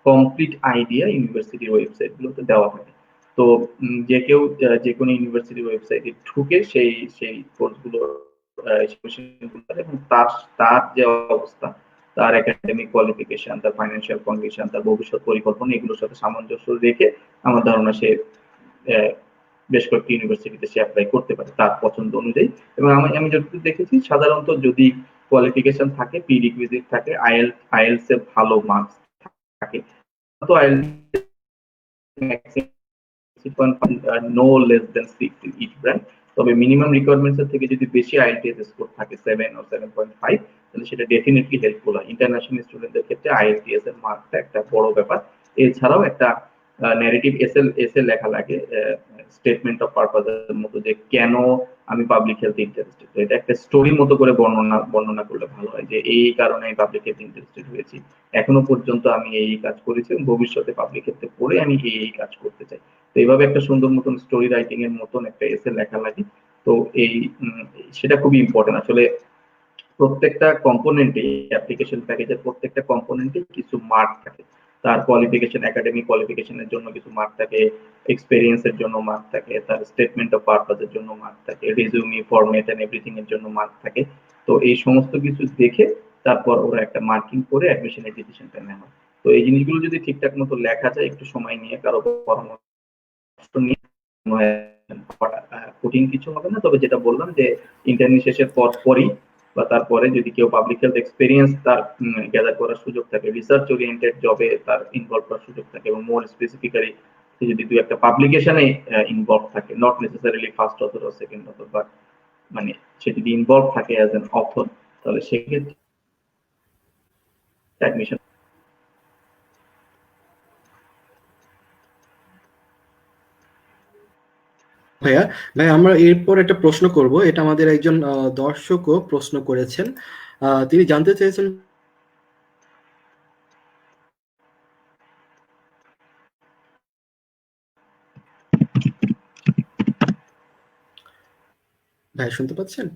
কমপ্লিট আইডিয়া ইউনিভার্সিটির ওয়েবসাইটগুলোতে দেওয়া থাকে। তো যে কেউ যে কোনো ইউনিভার্সিটির ওয়েবসাইটে ঢুকে সেই সেই কোর্সগুলো এবং তার তার যে অবস্থা, তার একাডেমিক কোয়ালিফিকেশন, তার ফাইন্যান্সিয়াল কন্ডিশন, তার ভবিষ্যৎ পরিকল্পনা এগুলোর সাথে সামঞ্জস্য রেখে আমার ধারণা সে বেশ কয়েকটি ইউনিভার্সিটিতে সে অ্যাপ্লাই করতে পারে তার পছন্দ অনুযায়ী। এবং আমি যতটুকু দেখেছি সাধারণত যদি কোয়ালিফিকেশন থাকে, প্রি রিকুইজিট থাকে, আইএলটিএস এর ভালো মার্কস থাকে, তো IELTS no less than 6 in each branch। তবে মিনিমাম রিকোয়ারমেন্টস এর থেকে যদি বেশি আইএলটিএস স্কোর থাকে 7 or 7.5 তাহলে সেটা ডেফিনেটলি হেল্পফুল হয়। ইন্টারন্যাশনাল স্টুডেন্টদের ক্ষেত্রে আইএলটিএস এর মার্কটা একটা বড় ব্যাপার। এছাড়াও একটা ন্যারেটিভ এসে লেখা লাগে, স্টেটমেন্ট অফ পারপাস এর মতো, যে কেন আমি পাবলিক হেলথ ইন্টারেস্টেড। তো এটা একটা স্টোরির মতো করে বর্ণনা করলে ভালো হয়, যে এই কারণে আমি পাবলিক হেলথ ইন্টারেস্টেড হয়েছি, এখনো পর্যন্ত আমি এই কাজ করেছি এবং ভবিষ্যতে পাবলিক হেলথে পড়ে আমি এই কাজ করতে চাই। তো এইভাবে একটা সুন্দর মতন স্টোরি রাইটিং এর মতন একটা এসে লেখা লাগে। তো এই সেটা খুবই ইম্পর্টেন্ট। আসলে প্রত্যেকটা কম্পোনেন্টে, অ্যাপ্লিকেশন প্যাকেজের প্রত্যেকটা কম্পোনেন্টে কিছু মার্ক থাকে। তার কোয়ালিফিকেশন, একাডেমিক কোয়ালিফিকেশনের জন্য কিছু মার্ক থাকে, এক্সপেরিয়েন্স এর জন্য মার্ক থাকে, তার স্টেটমেন্ট অফ পারপাস এর জন্য মার্ক থাকে, রিজিউমি ফরম্যাট এন্ড এভরিথিং এর জন্য মার্ক থাকে। তো এই সমস্ত কিছু দেখে তারপর ওরা একটা মার্কিং করে অ্যাডমিশনের ডিসিশনটা নেওয়া হয়। তো এই জিনিসগুলো যদি ঠিকঠাক মতো লেখা যায়, একটু সময় নিয়ে কারো পরামর্শ নিয়ে, কঠিন কিছু হবে না। তবে যেটা বললাম যে ইন্টার্নি শেষের পরই বা তারপরে যদি কেউ পাবলিক হেলথ এক্সপেরিয়েন্স তার গ্যাদার করার সুযোগ থাকে, রিসার্চ ওরিয়েন্টেড জবে তার ইনভলভ করার সুযোগ থাকে, এবং মোর স্পেসিফিক্যালি যদি দুই একটা পাবলিকেশনে ইনভলভ থাকে, নট নেসেসারিলি ফার্স্ট অথর বা সেকেন্ড অথর, বাট মানে সে যদি ইনভলভ থাকে অ্যাজ এন অথর, তাহলে সেক্ষেত্রে অ্যাডমিশন। ভাইয়া, আমরা এরপর একটা প্রশ্ন করব, এটা আমাদের একজন দর্শকও প্রশ্ন করেছেন। তিনি জানতে চেয়েছেন ভাই, শুনতে পাচ্ছেন?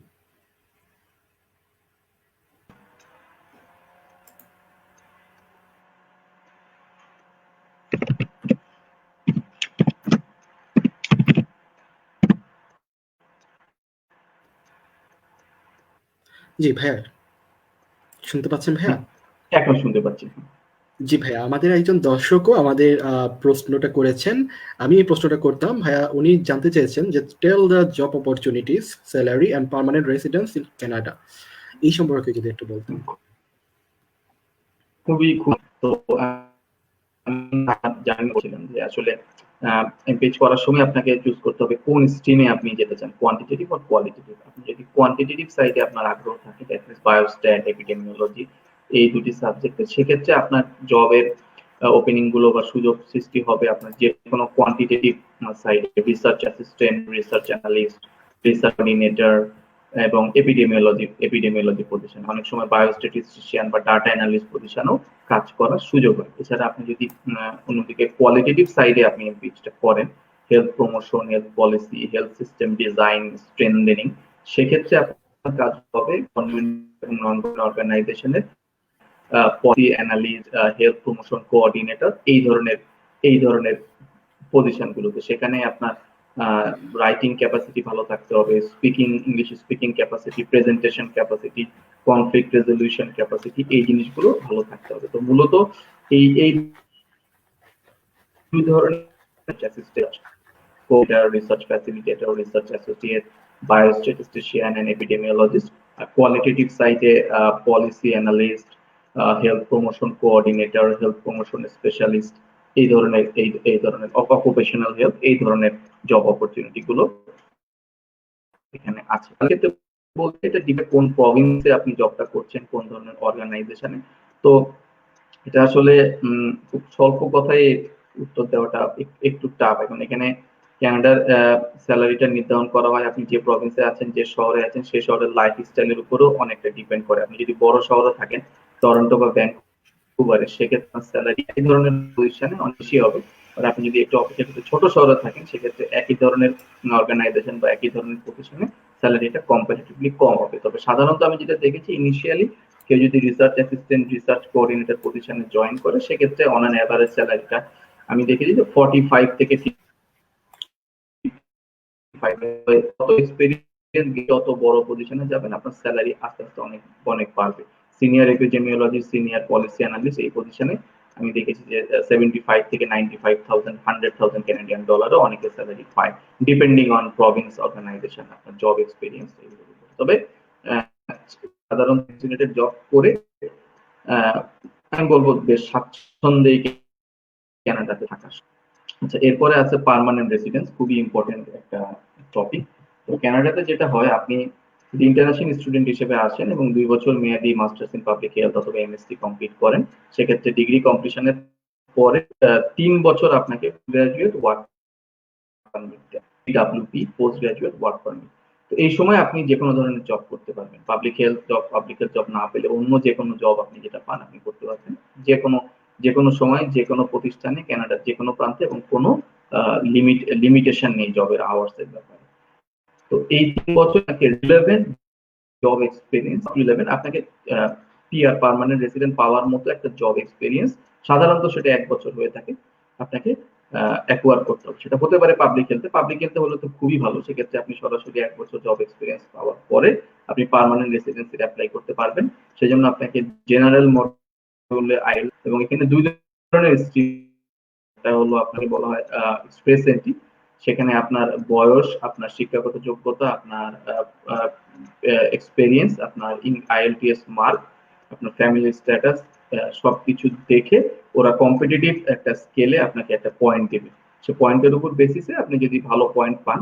জি ভাইয়া, শুনতে পাচ্ছেন ভাইয়া? এখন শুনতে পাচ্ছি। জি ভাইয়া, আমাদের একজন দর্শকও আমাদের প্রশ্নটা করেছেন। আমি এই প্রশ্নটা করতাম ভাইয়া। উনি জানতে চেয়েছেন যে tell the job opportunities, salary and permanent residence in Canada, এই সম্পর্কে যদি একটু বলতেন। খুবই তো আমি জানিয়েছিলাম যে আসলে এমপিএইচ করার সময় আপনাকে চুজ করতে হবে কোন স্ট্রিমে আপনি যেতে চান, কোয়ান্টিটেটিভ আর কোয়ালিটেটিভ। আপনি যদি কোয়ান্টিটেটিভ সাইডে আপনার আগ্রহ থাকে, দ্যাট মিন্স বায়োস্ট্যাট, এপিডেমিওলজি, এই দুটি সাবজেক্টে, সেক্ষেত্রে আপনার জবের ওপেনিং গুলো বা সুযোগ সৃষ্টি হবে আপনার যে কোনো কোয়ান্টিটেটিভ সাইডে, research assistant, research analyst, research coordinator, এবং এপিডেমিওলজি পজিশন, অনেক সময় বায়োস্ট্যাটিস্টিশিয়ান বা ডাটা অ্যানালিস্ট পজিশনেও কাজ করার সুযোগ হয়। এছাড়া আপনি যদি অন্যদিকে কোয়ালিটেটিভ সাইডে আপনি পিচটা করেন, health promotion, health policy, health system design, strengthening, সেক্ষেত্রে আপনার কাজ হবে গভর্নমেন্ট এবং নন গভর্নমেন্ট অর্গানাইজেশনের policy analyst, health promotion coordinator, এই ধরনের পজিশনগুলোতে। সেখানে আপনার রাইটিং ক্যাপাসিটি ভালো থাকতে হবে, English speaking capacity, presentation capacity, conflict resolution capacity, এই জিনিসগুলো ভালো থাকতে হবে। তো মূলত এই দুই ধরনের assistant, co-leader, research facilitator, research associate, biostatistician and epidemiologist, qualitative side policy analyst, health promotion coordinator, health promotion specialist, এই ধরনের অকুপেশনাল হেলথ, এই ধরনের জব অপরচুনিটি গুলো এখানে আছে। ক্ষেত্রে বলতে এটা ডিপেন্ড কোন প্রভিন্সে আপনি জবটা করছেন, কোন ধরনের অর্গানাইজেশনে। তো এটা আসলে খুব স্বল্প কথায় উত্তর দেওয়াটা একটু টাফ। এখন এখানে কানাডার স্যালারিটা নির্ধারণ করা হয় আপনি যে প্রভিন্সে আছেন, যে শহরে আছেন, সেই শহরের লাইফ স্টাইলের উপরও অনেকটা ডিপেন্ড করে। আপনি যদি বড় শহরে থাকেন, টরন্টো বা ভ্যানকুভারে, সেক্ষেত্রে স্যালারি এই ধরনের পজিশনে অনেক বেশি হবে। আর আপনি যদি একটু অপেক্ষাকৃত ছোট শহরে থাকেন, সেক্ষেত্রে একই ধরনের অর্গানাইজেশন বা একই ধরনের প্রতিষ্ঠানে স্যালারিটা কম্পারেটিভলি কম হবে। তবে সাধারণত আমি যেটা দেখেছি, ইনিশিয়ালি কেউ যদি রিসার্চ অ্যাসিস্ট্যান্ট, রিসার্চ কোঅর্ডিনেটর পজিশনে জয়েন করে, সেক্ষেত্রে অন অ্যান এভারেজ স্যালারিটা আমি দেখেছি যে 45 থেকে 55, যত এক্সপেরিয়েন্স যত বড় পজিশনে যাবেন, আপনার স্যালারি আস্তে আস্তে অনেক অনেক বাড়বে। Senior epidemiologist, senior policy analyst, এই পজিশনে আমি দেখেছি যে 75 থেকে 95,000, 100,000 ক্যানাডিয়ান ডলারও অনেকে স্যালারি পায়, ডিপেন্ডিং অন প্রভিন্স, অর্গানাইজেশন, আপনার জব এক্সপেরিয়েন্স। তবে সাধারণ রিলেটেড জব করে আমি বলবো বেশ স্বাচ্ছন্দ্যে কানাডাতে থাকা। আচ্ছা, এরপরে আছে পার্মানেন্ট রেসিডেন্স, খুবই ইম্পর্টেন্ট একটা টপিক। তো কানাডাতে যেটা হয়, আপনি যদি ইন্টারন্যাশনাল স্টুডেন্ট হিসেবে আসেন এবং 2 বছর মেয়াদী মাস্টার্স ইন পাবলিক হেলথ অথবা এমএসসি কমপ্লিট করেন, সেক্ষেত্রে ডিগ্রি কমপ্লিশনের পরে 3 বছর আপনাকে গ্রাজুয়েট ওয়ার্ক পারমিট দেয়, পিডব্লিউপি, পোস্ট গ্রাজুয়েট ওয়ার্ক পারমিট। তো এই সময় আপনি যে কোনো ধরনের জব করতে পারবেন। পাবলিক হেলথ জব না পেলে অন্য যে কোনো জব আপনি যেটা পান আপনি করতে পারবেন, যে কোনো সময়, যে কোনো প্রতিষ্ঠানে, কানাডার যে কোনো প্রান্তে, এবং কোনো লিমিটেশন নেই জবের আওয়ার্স এর ব্যাপারে। তো এই 3 বছর আপনাকে রিলেভেন্ট জব এক্সপেরিয়েন্স, আপনাকে পিআর, পার্মানেন্ট রেসিডেন্ট পাওয়ার মতো একটা জব এক্সপেরিয়েন্স, সাধারণত সেটা 1 বছর হয়ে থাকে, আপনাকে অ্যাকোয়ার করতে হবে। সেটা হতে পারে পাবলিক হেলথে হলে তো খুবই ভালো। সেক্ষেত্রে আপনি সরাসরি 1 বছর জব এক্সপেরিয়েন্স পাওয়ার পরে আপনি পার্মানেন্ট রেসিডেন্সির অ্যাপ্লাই করতে পারবেন। সেজন্য আপনাকে জেনারেল মডেলে আইএলটিএস, এবং এখানে 2 ধরনের স্ট্রিম, এটা হলো আপনাকে বলা হয় এক্সপ্রেস এন্ট্রি। সেখানে আপনার বয়স, আপনার শিক্ষাগত যোগ্যতা, আপনার এক্সপেরিয়েন্স, আপনার আইএলটিএস মার্ক, আপনার ফ্যামিলি স্ট্যাটাস, সবকিছু দেখে ওরা কম্পিটিটিভ একটা স্কেলে আপনাকে একটা পয়েন্ট দেবে। সে পয়েন্টের উপর বেসিসে আপনি যদি ভালো পয়েন্ট পান,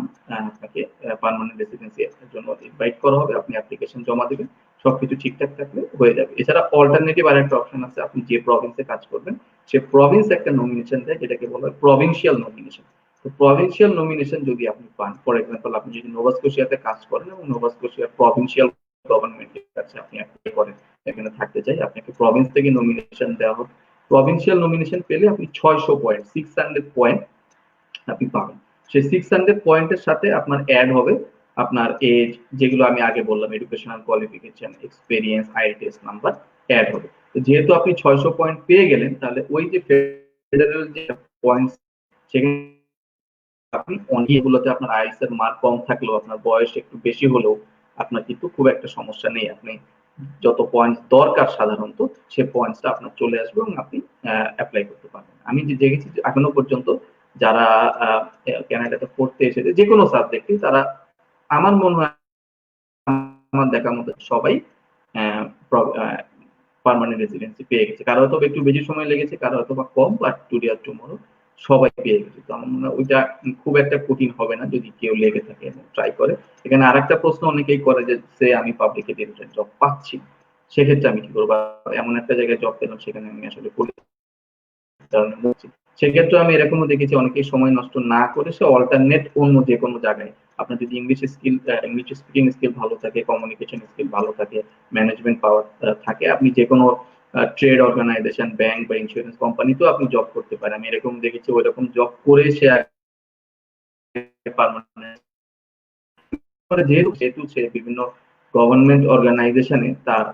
আপনাকে পার্মানেন্ট রেসিডেন্সি এর জন্য ইনভাইট করা হবে। আপনি অ্যাপ্লিকেশন জমা দেবেন, সবকিছু ঠিকঠাক থাকলে হয়ে যাবে। এছাড়া অল্টারনেটিভ আরেকটা অপশন আছে, আপনি যে প্রভিন্সে কাজ করবেন সে প্রভিন্স একটা নমিনেশন দেয়, যেটাকে বলা হয় প্রভিনশিয়াল নমিনেশন। তো প্রভিনশিয়াল নমিনেশন যদি আপনি পান, ফর এক্সাম্পল আপনি যদি নোভা স্কোশিয়াতে কাজ করেন এবং নোভা স্কোশিয়ার প্রভিনশিয়াল গভর্নমেন্টের কাছে আপনি অ্যাপ্লাই করেন, এখানে থাকতে চাই, আপনাকে প্রভিন্স থেকে নমিনেশন দেওয়া হবে। প্রভিনশিয়াল নমিনেশন পেলে আপনি 600 পয়েন্ট, 600 পয়েন্ট আপনি পাবেন। সেই 600 পয়েন্টের সাথে আপনার অ্যাড হবে আপনার এজ, যেগুলো আমি আগে বললাম, educational qualification, experience, IELTS number add হবে। তো যেহেতু আপনি 600 পয়েন্ট পেয়ে গেলেন, তাহলে ওই যে ফেডারেল যে পয়েন্টস, সেখানে আপনি অনেকগুলোতে আপনার আইএলটিএস এর মার্ক কম থাকলেও, আপনার বয়স একটু বেশি হলেও আপনার কিন্তু খুব একটা সমস্যা নেই। আপনি যত পয়েন্টস দরকার সাধারণত, সে পয়েন্টসটা আপনার চলে আসবে এবং আপনি অ্যাপ্লাই করতে পারবেন। আমি যে দেখেছি যে এখনো পর্যন্ত যারা কানাডাতে পড়তে এসেছে যে কোনো সাবজেক্টে, তারা আমার মনে হয়, আমার দেখা মতো সবাই পার্মানেন্ট রেসিডেন্সি পেয়ে গেছে। কারো হয়তো একটু বেশি সময় লেগেছে, কারো হয়তো বা কম, বাট টুডে আর টুমরো সবাই পেয়ে গেছে। তো আমার মনে হয় ওইটা খুব একটা কঠিন হবে না যদি কেউ লেগে থাকে এবং ট্রাই করে। এখানে আরেকটা প্রশ্ন অনেকেই করে যে আমি পাবলিক রিলেটেড জব পাচ্ছি, সেক্ষেত্রে আমি কি করবো? এমন একটা জায়গায় জব পেলাম, সেখানে আমি আসলে সেক্ষেত্রে আমি এরকমও দেখেছি অনেকেই সময় নষ্ট না করে সে অল্টারনেট অন্য যে কোনো জায়গায় আপনার যদি ইংলিশ স্পিকিং স্কিল ভালো থাকে, কমিউনিকেশন স্কিল ভালো থাকে, ম্যানেজমেন্ট পাওয়ার থাকে, আপনি যে কোনো ট্রেড অর্গানাইজেশন, ব্যাংক বা ইন্স্যুরেন্স কোম্পানিতেও আপনি জব করতে পারেন। আমি এরকম দেখেছি, ওইরকম জব করে সে পার্মানেন্ট, যেহেতু যেহেতু সে বিভিন্ন গভর্নমেন্ট অর্গানাইজেশনে তার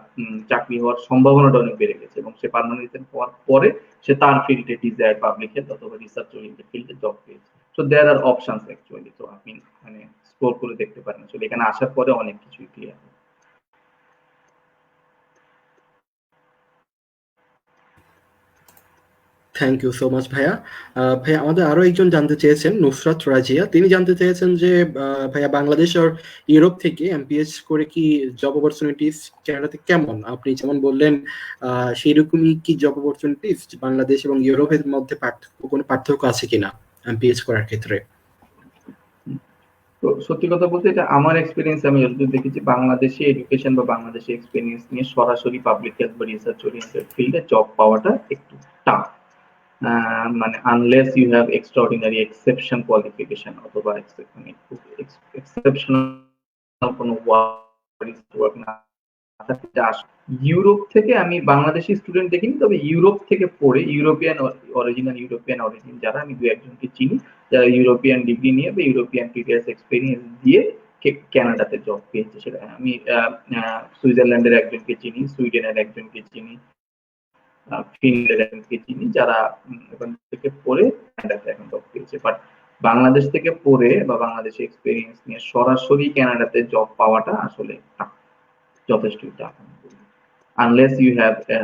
চাকরি হওয়ার সম্ভাবনাটা অনেক বেড়ে গেছে, এবং সে পার্মানেন্ট হওয়ার পরে সে তার ফিল্ডে, ডিজায়ার পাবলিক হেলথ অথবা রিসার্চ ওরিয়েন্টেড ফিল্ডে জব পেয়েছে। So there are options actually. তো আপনি মানে স্ক্রল করে দেখতে পারেন, আসলে এখানে আসার পরে অনেক কিছুই clear. Thank you so much ভাইয়া। ভাইয়া, আমাদের আরো একজন জানতে চেয়েছেন, নুসরাত রাজিয়া। তিনি জানতে চেয়েছেন যে ভাইয়া, বাংলাদেশ আর ইউরোপ থেকে এমপিএস করে কি জব অপরচুনিটিস কানাডাতে কেমন? আপনি যেমন বললেন সেই রকমই কি জব অপরচুনিটিস বাংলাদেশ এবং ইউরোপের মধ্যে কোনো পার্থক্য আছে কিনা এমপিএস করার ক্ষেত্রে? তো সত্যি কথা বলতে, এটা আমার এক্সপিরিয়েন্স, আমি যতদূর দেখেছি বাংলাদেশে এডুকেশন বা বাংলাদেশে এক্সপিরিয়েন্স নিয়ে সরাসরি পাবলিক হেলথ বা রিসার্চ ওরিয়েন্টেড ফিল্ডে জব পাওয়াটা একটু টাফ। মানে unless you have extraordinary exception qualification অথবা মানে এক্সেপশনাল কোনো ওয়ার্ক না থাকে। ইউরোপ থেকে আমি বাংলাদেশি স্টুডেন্ট দেখিনি, তবে ইউরোপ থেকে পড়ে ইউরোপিয়ান অরিজিন যারা, আমি দু একজনকে চিনি যারা ইউরোপিয়ান ডিগ্রি নিয়ে বা ইউরোপিয়ান প্রিভিয়াস এক্সপেরিয়েন্স দিয়ে কানাডাতে জব পেয়েছে। সেটা আমি সুইজারল্যান্ডের একজনকে চিনি, সুইডেনের একজনকে চিনি, ফিনল্যান্ডের একজনকে চিনি, যারা ওখান থেকে পড়ে কানাডাতে এখন জব পেয়েছে। বাট বাংলাদেশ থেকে পড়ে বা বাংলাদেশে এক্সপেরিয়েন্স নিয়ে সরাসরি কানাডাতে জব পাওয়াটা আসলে যথেষ্টই tough, unless you have a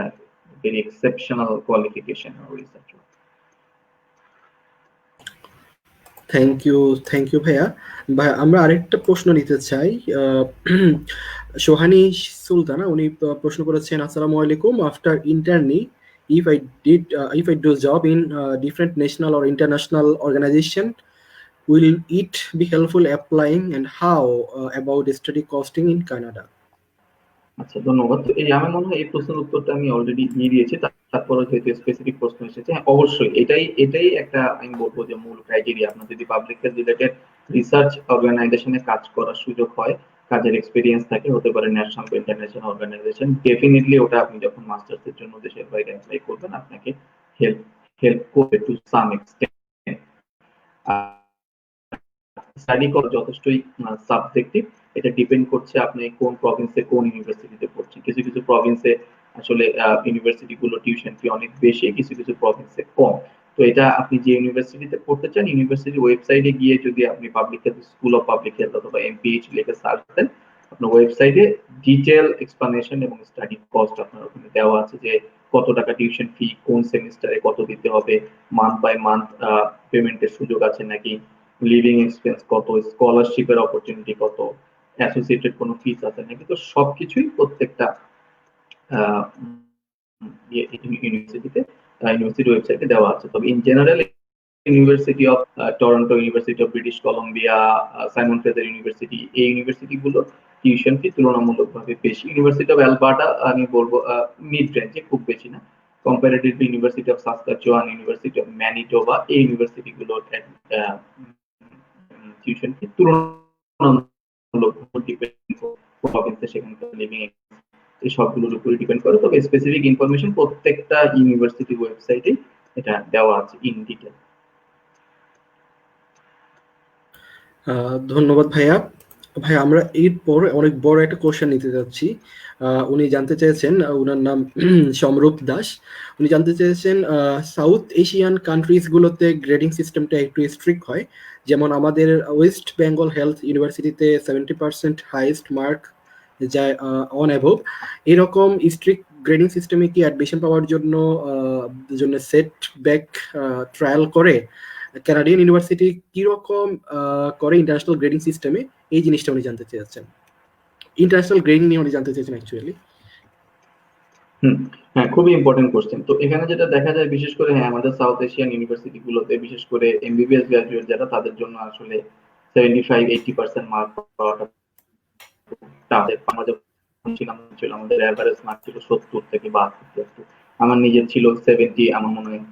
very exceptional qualification or research. Thank you ভাইয়া। ভাই, আমরা আরেকটা প্রশ্ন নিতে চাই। সোহানি সুলতানা উনি প্রশ্ন করেছেন, আসসালামু আলাইকুম, after internee if I do job in different national or international organization, will it be helpful applying, and how about study costing in Canada? আচ্ছা, ধন্যবাদ। তো এই আমার মনে হয় এই প্রশ্নের উত্তরটা আমি অলরেডি দিয়ে দিয়েছি। তারপরে যেহেতু স্পেসিফিক প্রশ্ন এসেছে, হ্যাঁ অবশ্যই এটাই একটা আমি বলবো যে মূল ক্রাইটেরিয়া। আপনার যদি পাবলিক হেলথ রিলেটেড রিসার্চ অর্গানাইজেশনে কাজ করার সুযোগ হয়, কাজের এক্সপেরিয়েন্স থাকে, হতে পারে ন্যাশনাল বা ইন্টারন্যাশনাল অর্গানাইজেশন, ডেফিনেটলি ওটা আপনি যখন মাস্টার্স এর জন্য দেশের বাইরে অ্যাপ্লাই করবেন, আপনাকে হেল্প হেল্প করবে টু সাম এক্সটেন্ট। স্টাডি করা যথেষ্টই সাবজেক্টিভ। এটা ডিপেন্ড করছে আপনি কোন প্রভিন্সে কোন ইউনিভার্সিটিতে পড়ছেন। কিছু কিছু প্রভিন্সে আসলে ইউনিভার্সিটি গুলো টিউশন ফি অনেক বেশি, কিছু কিছু প্রভিন্সে কম। তো এটা আপনি যে ইউনিভার্সিটিতে পড়তে চান, ইউনিভার্সিটির ওয়েবসাইটে গিয়ে যদি আপনি public health, school of public health অথবা এমপিএইচ লিখে সার্চ দেন, আপনার ওয়েবসাইটে ডিটেল এক্সপ্লানেশন এবং স্টাডি কস্ট আপনার ওখানে দেওয়া আছে, যে কত টাকা টিউশন ফি, কোন সেমিস্টারে কত দিতে হবে, মান্থ বাই মান্থ পেমেন্টের সুযোগ আছে নাকি, লিভিং এক্সপেন্স কত, স্কলারশিপের অপরচুনিটি কত, অ্যাসোসিয়েটেড কোনো ফিস আছে নাকি। তো সবকিছুই প্রত্যেকটা ইউনিভার্সিটি ওয়েবসাইটে দেওয়া আছে। তবে in general university of Toronto, university of British Columbia, Simon Fraser university, এই ইউনিভার্সিটি গুলো টিউশন ফি তুলনামূলকভাবে বেশি। ইউনিভার্সিটি অফ অ্যালবার্টা আমি বলবো মিড রেঞ্জে, খুব বেশি না। Comparatively university of Saskatchewan, university of Manitoba, এই ইউনিভার্সিটি গুলোর টিউশন ফি তুলনামূলক প্রভিন্সে সেখানকার লিভিং এই সবগুলোর উপরে ডিপেন্ড করে। তবে স্পেসিফিক ইনফরমেশন প্রত্যেকটা ইউনিভার্সিটি ওয়েবসাইটে এটা দেওয়া আছে ইন ডিটেল। ধন্যবাদ ভাইয়া। ভাই, আমরা এরপর অনেক বড় একটা কোশ্চেন নিতে যাচ্ছি। উনি জানতে চেয়েছেন, উনার নাম সমরূপ দাস। উনি জানতে চেয়েছেন, সাউথ এশিয়ান কান্ট্রিজ গুলোতে গ্রেডিং সিস্টেমটা একটু স্ট্রিক্ট হয়, যেমন আমাদের ওয়েস্ট বেঙ্গল হেলথ ইউনিভার্সিটিতে 70% হাইয়েস্ট মার্ক যায় অন অ্যাবভ। এরকম স্ট্রিক্ট গ্রেডিং সিস্টেমে কি অ্যাডমিশন পাওয়ার জন্য সেট ব্যাক ট্রায়াল করে? কানাডিয়ান ইউনিভার্সিটি কিরকম করে ইন্টারন্যাশনাল গ্রেডিং সিস্টেমে, এই জিনিসটা উনি জানতে চেয়েছেন। ইন্টারন্যাশনাল গ্রেডিং নিয়ে উনি জানতে চেয়েছেন অ্যাকচুয়ালি। হ্যাঁ, খুবই ইম্পর্টেন্ট কোশ্চেন। তো এখানে যেটা দেখা যায়, বিশেষ করে হ্যাঁ আমাদের সাউথ এশিয়ান ইউনিভার্সিটি গুলোতে, বিশেষ করে এমবিবিএস গ্রাজুয়েট যারা, তাদের জন্য আসলে 75-80% মার্ক পাওয়াটা আমাদের এভারেজ মার্ক ছিল 70 থেকে 72। আমার নিজের ছিল 70, আমার মনে হয়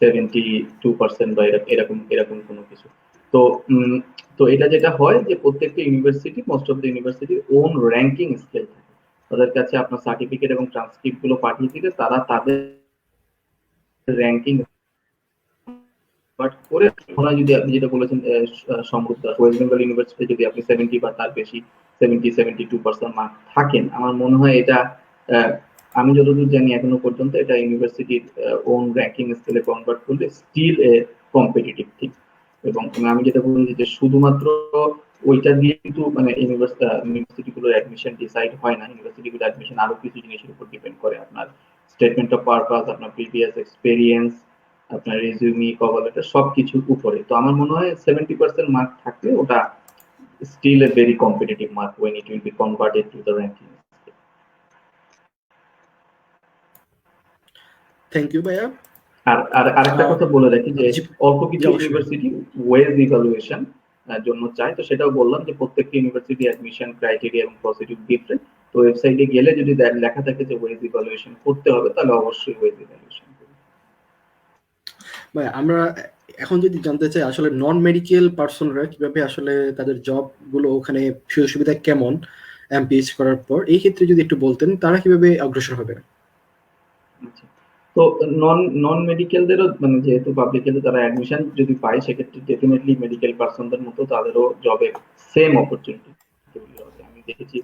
72% বা এরকম এরকম কোনো কিছু। তো তো এটা যেটা হয় যে প্রত্যেকটা ইউনিভার্সিটি, মোস্ট অফ দ্য ইউনিভার্সিটির ওন র্যাঙ্কিং স্কেল থাকে। তাদের কাছে আপনার সার্টিফিকেট এবং ট্রান্সক্রিপ্ট গুলো পাঠিয়ে দিলে তারা তাদের র্যাঙ্কিং বাট করে ওরা যদি আপনি যেটা বলেছেন সমৃদ্ধ ওয়েস্ট বেঙ্গল ইউনিভার্সিটি যদি আপনি 70 বা তার বেশি 72% মার্ক থাকেন, আমার মনে হয় এটা আমি যতদূর জানি এখনো পর্যন্ত এটা ইউনিভার্সিটির ওন র্যাঙ্কিং স্কেলে কনভার্ট করলে স্টিল এ কম্পিটিটিভ ঠিক। এবং আমি যেটা বলি যে শুধুমাত্র ওইটা দিয়ে কিন্তু মানে ইউনিভার্সিটি গুলোর অ্যাডমিশন ডিসাইড হয় না। ইউনিভার্সিটি গুলোর অ্যাডমিশন আরো কিছু জিনিসের উপর ডিপেন্ড করে, আপনার স্টেটমেন্ট অফ পারপাস, আপনার প্রিভিয়াস এক্সপেরিয়েন্স, আপনার রেজিউমি, কভার লেটার সবকিছুর উপরে। তো আমার মনে হয় 70% মার্ক থাকলে ওটা still a very competitive mark when it will be converted to the ranking. Thank you ভাইয়া। আর আরেকটা কথা বলে রাখি যে অল্প কিছু অবশ্যই। ইউনিভার্সিটি ওয়েজ ইভালুয়েশন জন্য চাই, তো সেটাও বললাম যে প্রত্যেকটা ইউনিভার্সিটি অ্যাডমিশন ক্রাইটেরিয়া এবং প্রসিডিউর ডিফারেন্ট। তো ওয়েবসাইটে গেলে যদি লেখা থাকে যে ওয়েজ ইভালুয়েশন করতে হবে তাহলে অবশ্যই ওয়েজ ইভালুয়েশন করুন। ভাই আমরা এখন যদি জানতে চাই আসলে নন মেডিকেল পার্সনরা কিভাবে আসলে তাদের জব গুলো ওখানে সুযোগ সুবিধা কেমন এমপিএইচ করার পর, এই ক্ষেত্রে যদি একটু বলতেন তারা কিভাবে অগ্রসর হবে। আচ্ছা, তো নন মেডিকেলদেরও মানে যেহেতু পাবলিকেতে তারা অ্যাডমিশন যদি পায় সেক্ষেত্রে ডেফিনেটলি মেডিকেল পার্সনদের মতো তাদেরও জবের সেম অপরচুনিটি তৈরি হবে। আমি দেখেছি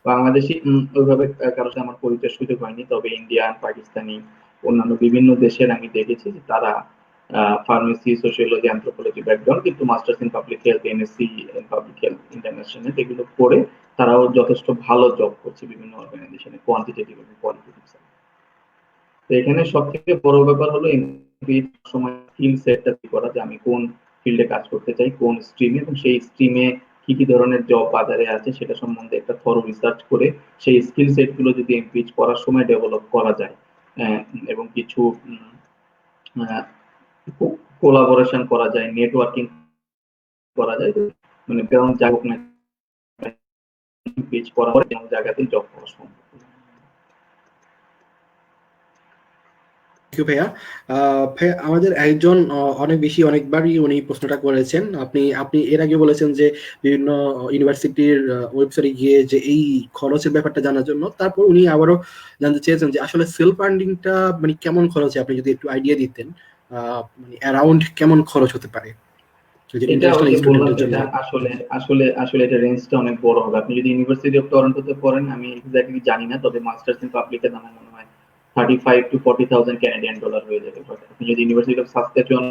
বাংলাদেশি ওইভাবে কারোর সাথে আমার পরিচয় সুযোগ হয়নি, তবে ইন্ডিয়ান, পাকিস্তানি, অন্যান্য বিভিন্ন দেশের আমি দেখেছি যে তারা ফার্মেসি, সোশিওলজি, অ্যানথ্রোপোলজি ব্যাকগ্রাউন্ড কিন্তু masters in public health, MSc in public health international এগুলো করে তারাও যথেষ্ট ভালো জব করছে বিভিন্ন অর্গানাইজেশনে, কোয়ান্টিটেটিভ এবং কোয়ালিটেটিভ সাইড। তো এখানে সবথেকে বড় ব্যাপার হলো এমপিএইচ সময় স্কিল সেটটা করা, যে আমি কোন ফিল্ডে কাজ করতে চাই, কোন স্ট্রিমে, এবং সেই স্ট্রিমে কি কি ধরনের জব বাজারে আছে সেটা সম্বন্ধে একটা থরো রিসার্চ করে সেই স্কিল সেট গুলো যদি এমপিএইচ করার সময় ডেভেলপ করা যায় এবং কিছু কোলাবোরেশন করা যায়, নেটওয়ার্কিং করা যায়, মানে কেমন যাই হোক না এমপিএইচ করার পরে কোন জায়গাতেই জব পাওয়া সম্ভব। ভাইয়া ভাইয়া আমাদের একজন অনেক বেশি অনেকবারই উনি প্রশ্নটা করেছেন, আপনি আপনি এর আগে বলেছেন যে বিভিন্ন ইউনিভার্সিটির ওয়েবসাইটে গিয়ে যে এই খরচের ব্যাপারটা জানার জন্য, তারপর উনি আবারও জানতে চেয়েছেন যে আসলে সেলফ ফান্ডিংটা মানে কেমন খরচে, আপনি যদি একটু আইডিয়া দিতেন মানে অ্যারাউন্ড কেমন খরচ হতে পারে এটা ওই যে বললাম, স্টুডেন্টের জন্য। এটা আসলে আসলে আসলে এটা রেঞ্জটা অনেক বড় হবে। আপনি যদি ইউনিভার্সিটি অফ টরন্টোতে পড়েন, আমি এক্স্যাক্টলি জানি না, তবে মাস্টার্স ইন পাবলিকে দাম মনে হয় 35 to 40,000 ক্যানাডিয়ান ডলার হয়ে যাবে। আপনি যদি university of Saskatchewan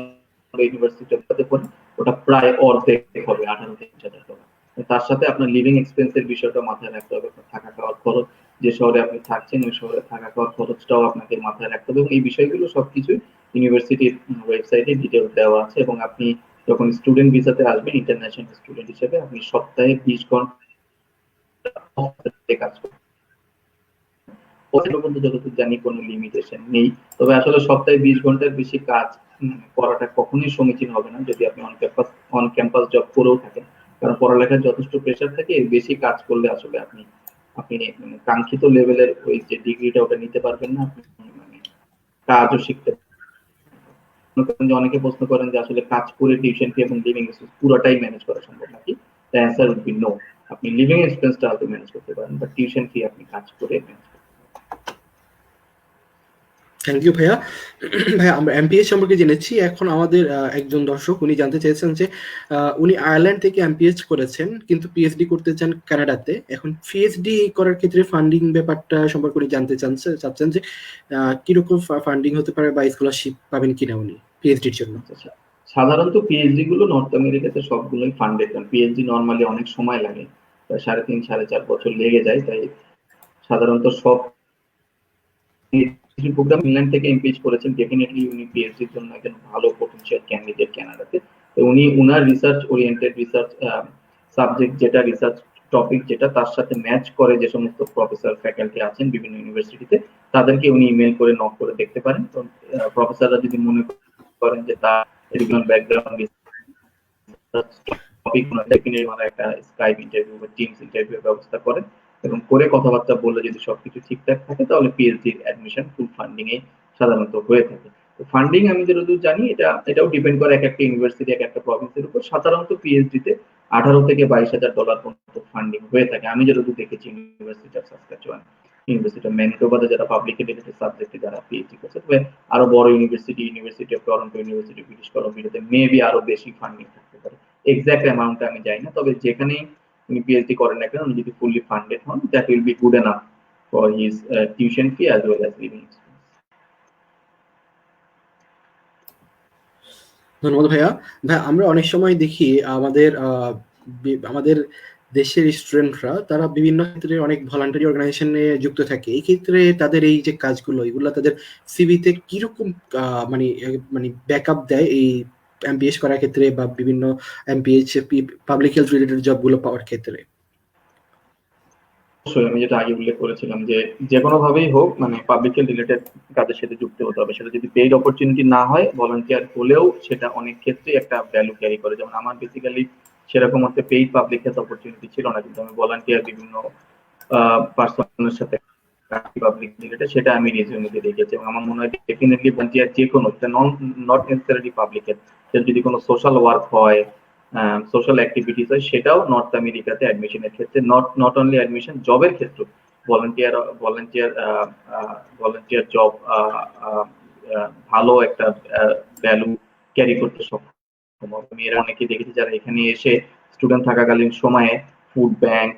university of পড়েন ওটা প্রায় অর্ধেক হবে, 18,000 ডলার। তার সাথে আপনার লিভিং এক্সপেন্সের বিষয়টা মাথায় রাখতে হবে, আপনার থাকা খাওয়ার খরচ, যে শহরে আপনি থাকছেন ওই শহরে থাকা খাওয়ার খরচটাও আপনাকে মাথায় রাখতে হবে, এবং এই বিষয়গুলো সবকিছু ইউনিভার্সিটির ওয়েবসাইটে ডিটেইলস দেওয়া আছে। এবং আপনি যখন স্টুডেন্ট ভিসাতে আসবেন ইন্টারন্যাশনাল স্টুডেন্ট হিসেবে, আপনি সপ্তাহে 20 ঘন্টা কাজ করবেন। পর্যন্ত যতটুকু জানি কোনো লিমিটেশন নেই, তবে আসলে সপ্তাহে 20 ঘন্টার বেশি কাজ করাটা কখনোই সমীচীন হবে না যদি আপনি অন ক্যাম্পাস জব করেও থাকেন, কারণ পড়ালেখার যথেষ্ট প্রেশার থাকে। বেশি কাজ করলে আসলে আপনি আপনি কাঙ্ক্ষিত লেভেলের ওই যে ডিগ্রিটা ওটা নিতে পারবেন না, আপনি মানে কাজও শিখতে অনেকে প্রশ্ন করেন যে আসলে কাজ করে টিউশন ফি এবং লিভিং এক্সপেন্স পুরোটাই ম্যানেজ করা সম্ভব নাকি? The answer would be no. আপনি লিভিং এক্সপেন্সটা হয়তো ম্যানেজ করতে পারেন, বাট টিউশন ফি আপনি কাজ করে ম্যানেজ করতে পারেন। থ্যাংক ইউ ভাইয়া। ভাইয়া আমরা এমপিএস সম্পর্কে জেনেছি, এখন আমাদের একজন দর্শক উনি জানতে চেয়েছেন যে উনি আয়ারল্যান্ড থেকে এমপিএস করেছেন কিন্তু পিএইচডি করতে চান কানাডাতে। এখন পিএইচডি করার ক্ষেত্রে ফান্ডিং ব্যাপারটা সম্পর্কে উনি জানতে চাচ্ছেন যে কিরকম ফান্ডিং হতে পারে বা স্কলারশিপ পাবেন কিনা উনি পিএইচডির জন্য। সাধারণত পিএইচডি গুলো নর্থ আমেরিকাতে সবগুলোই ফান্ডেড, কারণ পিএইচডি নরমালি অনেক সময় লাগে, প্রায় 3.5-4.5 বছর লেগে যায়। তাই সাধারণত সব প্রোগ্রাম ইংল্যান্ড থেকে এমপিএইচ করেছেন, ডেফিনেটলি উনি পিএইচডির জন্য একজন ভালো পটেনশিয়াল ক্যান্ডিডেট কানাডাতে। তো উনি উনার রিসার্চ ওরিয়েন্টেড রিসার্চ সাবজেক্ট যেটা, রিসার্চ টপিক যেটা, তার সাথে ম্যাচ করে যে সমস্ত প্রফেসর ফ্যাকাল্টি আছেন বিভিন্ন ইউনিভার্সিটিতে তাদেরকে উনি ইমেল করে নক করে দেখতে পারেন। তো প্রফেসররা যদি মনে করেন যে তার এডুকেশনাল ব্যাকগ্রাউন্ড টপিক একটা স্কাইপ ইন্টারভিউ বা টিমস ইন্টারভিউ ব্যবস্থা করেন, এবং করে কথাবার্তা বললে যদি সবকিছু ঠিকঠাক থাকে তাহলে পিএইচডি অ্যাডমিশন ফুল ফান্ডিং এ সাধারণত হয়ে থাকে। তো ফান্ডিং আমি যতদূর জানি এটাও ডিপেন্ড করে এক একটা ইউনিভার্সিটি এক একটা প্রভিন্সের উপর। সাধারণত পিএইচডি তে $18,000 থেকে $22,000 পর্যন্ত ফান্ডিং হয়ে থাকে আমি যতদূর দেখেছি university of Saskatchewan, university of ম্যানিটোবাতে যারা পাবলিক রিলেটেড সাবজেক্টে যারা পিএইচডি করছে। তবে আরো বড় university of Toronto, university of British কলম্বিয়াতে মেবি আরো বেশি ফান্ডিং থাকতে পারে। এক্সাক্ট অ্যামাউন্টটা আমি জানি না, তবে যেখানে উনি পিএইচডি করেন না কেন উনি যদি ফুললি ফান্ডেড হন, that will be good enough for his tuition fee as well as living expense. ধন্যবাদ ভাইয়া। ভাই আমরা অনেক সময় দেখি আমাদের দেশের স্টুডেন্টরা তারা বিভিন্ন ক্ষেত্রে অনেক ভলান্টারি অর্গানাইজেশনে যুক্ত থাকে। এই ক্ষেত্রে তাদের এই যে কাজগুলো এগুলো তাদের সিভিতে কিরকম মানে ব্যাকআপ দেয় এই এমপিএস করার ক্ষেত্রে বা বিভিন্ন এমপিএইচ পাবলিক হেলথ রিলেটেড জবগুলো পাওয়ার ক্ষেত্রে? অবশ্যই আমি যেটা আগে উল্লেখ করেছিলাম যে কোনো ভাবেই হোক মানে পাবলিক হেলথ রিলেটেড কাজের সাথে যুক্ত হতে হবে। সেটা যদি পেইড অপরচুনিটি না হয়, ভলান্টিয়ার হলেও সেটা অনেক ক্ষেত্রে একটা ভ্যালু ক্যারি করে। যেমন আমার বেসিক্যালি সেরকম একটা পেইড পাবলিক হেলথ অপরচুনিটি ছিল না, কিন্তু আমি ভলান্টিয়ার বিভিন্ন পার্সনের সাথে পাবলিক রিলেটেড সেটা আমি রেজিউমেতে দেখেছি। এবং আমার মনে হয় ডেফিনেটলি ভলান্টিয়ার যে কোনো নট নেসেসারিলি পাবলিক হেলথ, যদি কোনো সোশ্যাল ওয়ার্ক হয়, সোশ্যাল অ্যাক্টিভিটিস হয়, সেটাও নর্থ আমেরিকাতে অ্যাডমিশনের ক্ষেত্রে নট অনলি অ্যাডমিশন, জবের ক্ষেত্রে ভলান্টিয়ার জব ভালো একটা ভ্যালু ক্যারি করতে সক্ষম হবে। আমি এরা অনেকে দেখেছি যারা এখানে এসে স্টুডেন্ট থাকাকালীন সময়ে ফুড ব্যাংক,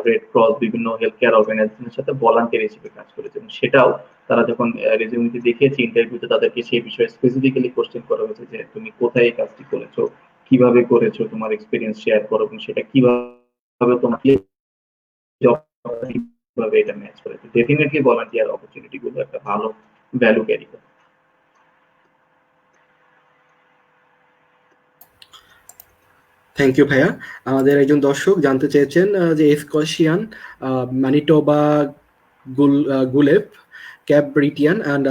রেড ক্রস, বিভিন্ন হেলথ কেয়ার অর্গানাইজেশনের সাথে ভলান্টিয়ার হিসেবে কাজ করেছে। এবং সেটাও তারা যখন রেজিউমেতে দেখিয়েছে, ইন্টারভিউতে তাদেরকে সেই বিষয়ে স্পেসিফিক্যালি কোশ্চেন করা হয়েছে যে তুমি কোথায় এই কাজটি করেছো, কিভাবে করেছো, তোমার এক্সপেরিয়েন্স শেয়ার করো, এবং সেটা কিভাবে তোমাকে জব কিভাবে এটা ম্যাচ করে। ডেফিনেটলি ভলান্টিয়ার অপরচুনিটি গুলো একটা ভালো ভ্যালু ক্যারি করে। থ্যাংক ইউ ভাইয়া। আমাদের একজন দর্শক জানতে চেয়েছেন যে স্কটিয়ান, ম্যানিটোবা, গুলেপ, ক্যাপ ব্রিটিয়ান অ্যান্ড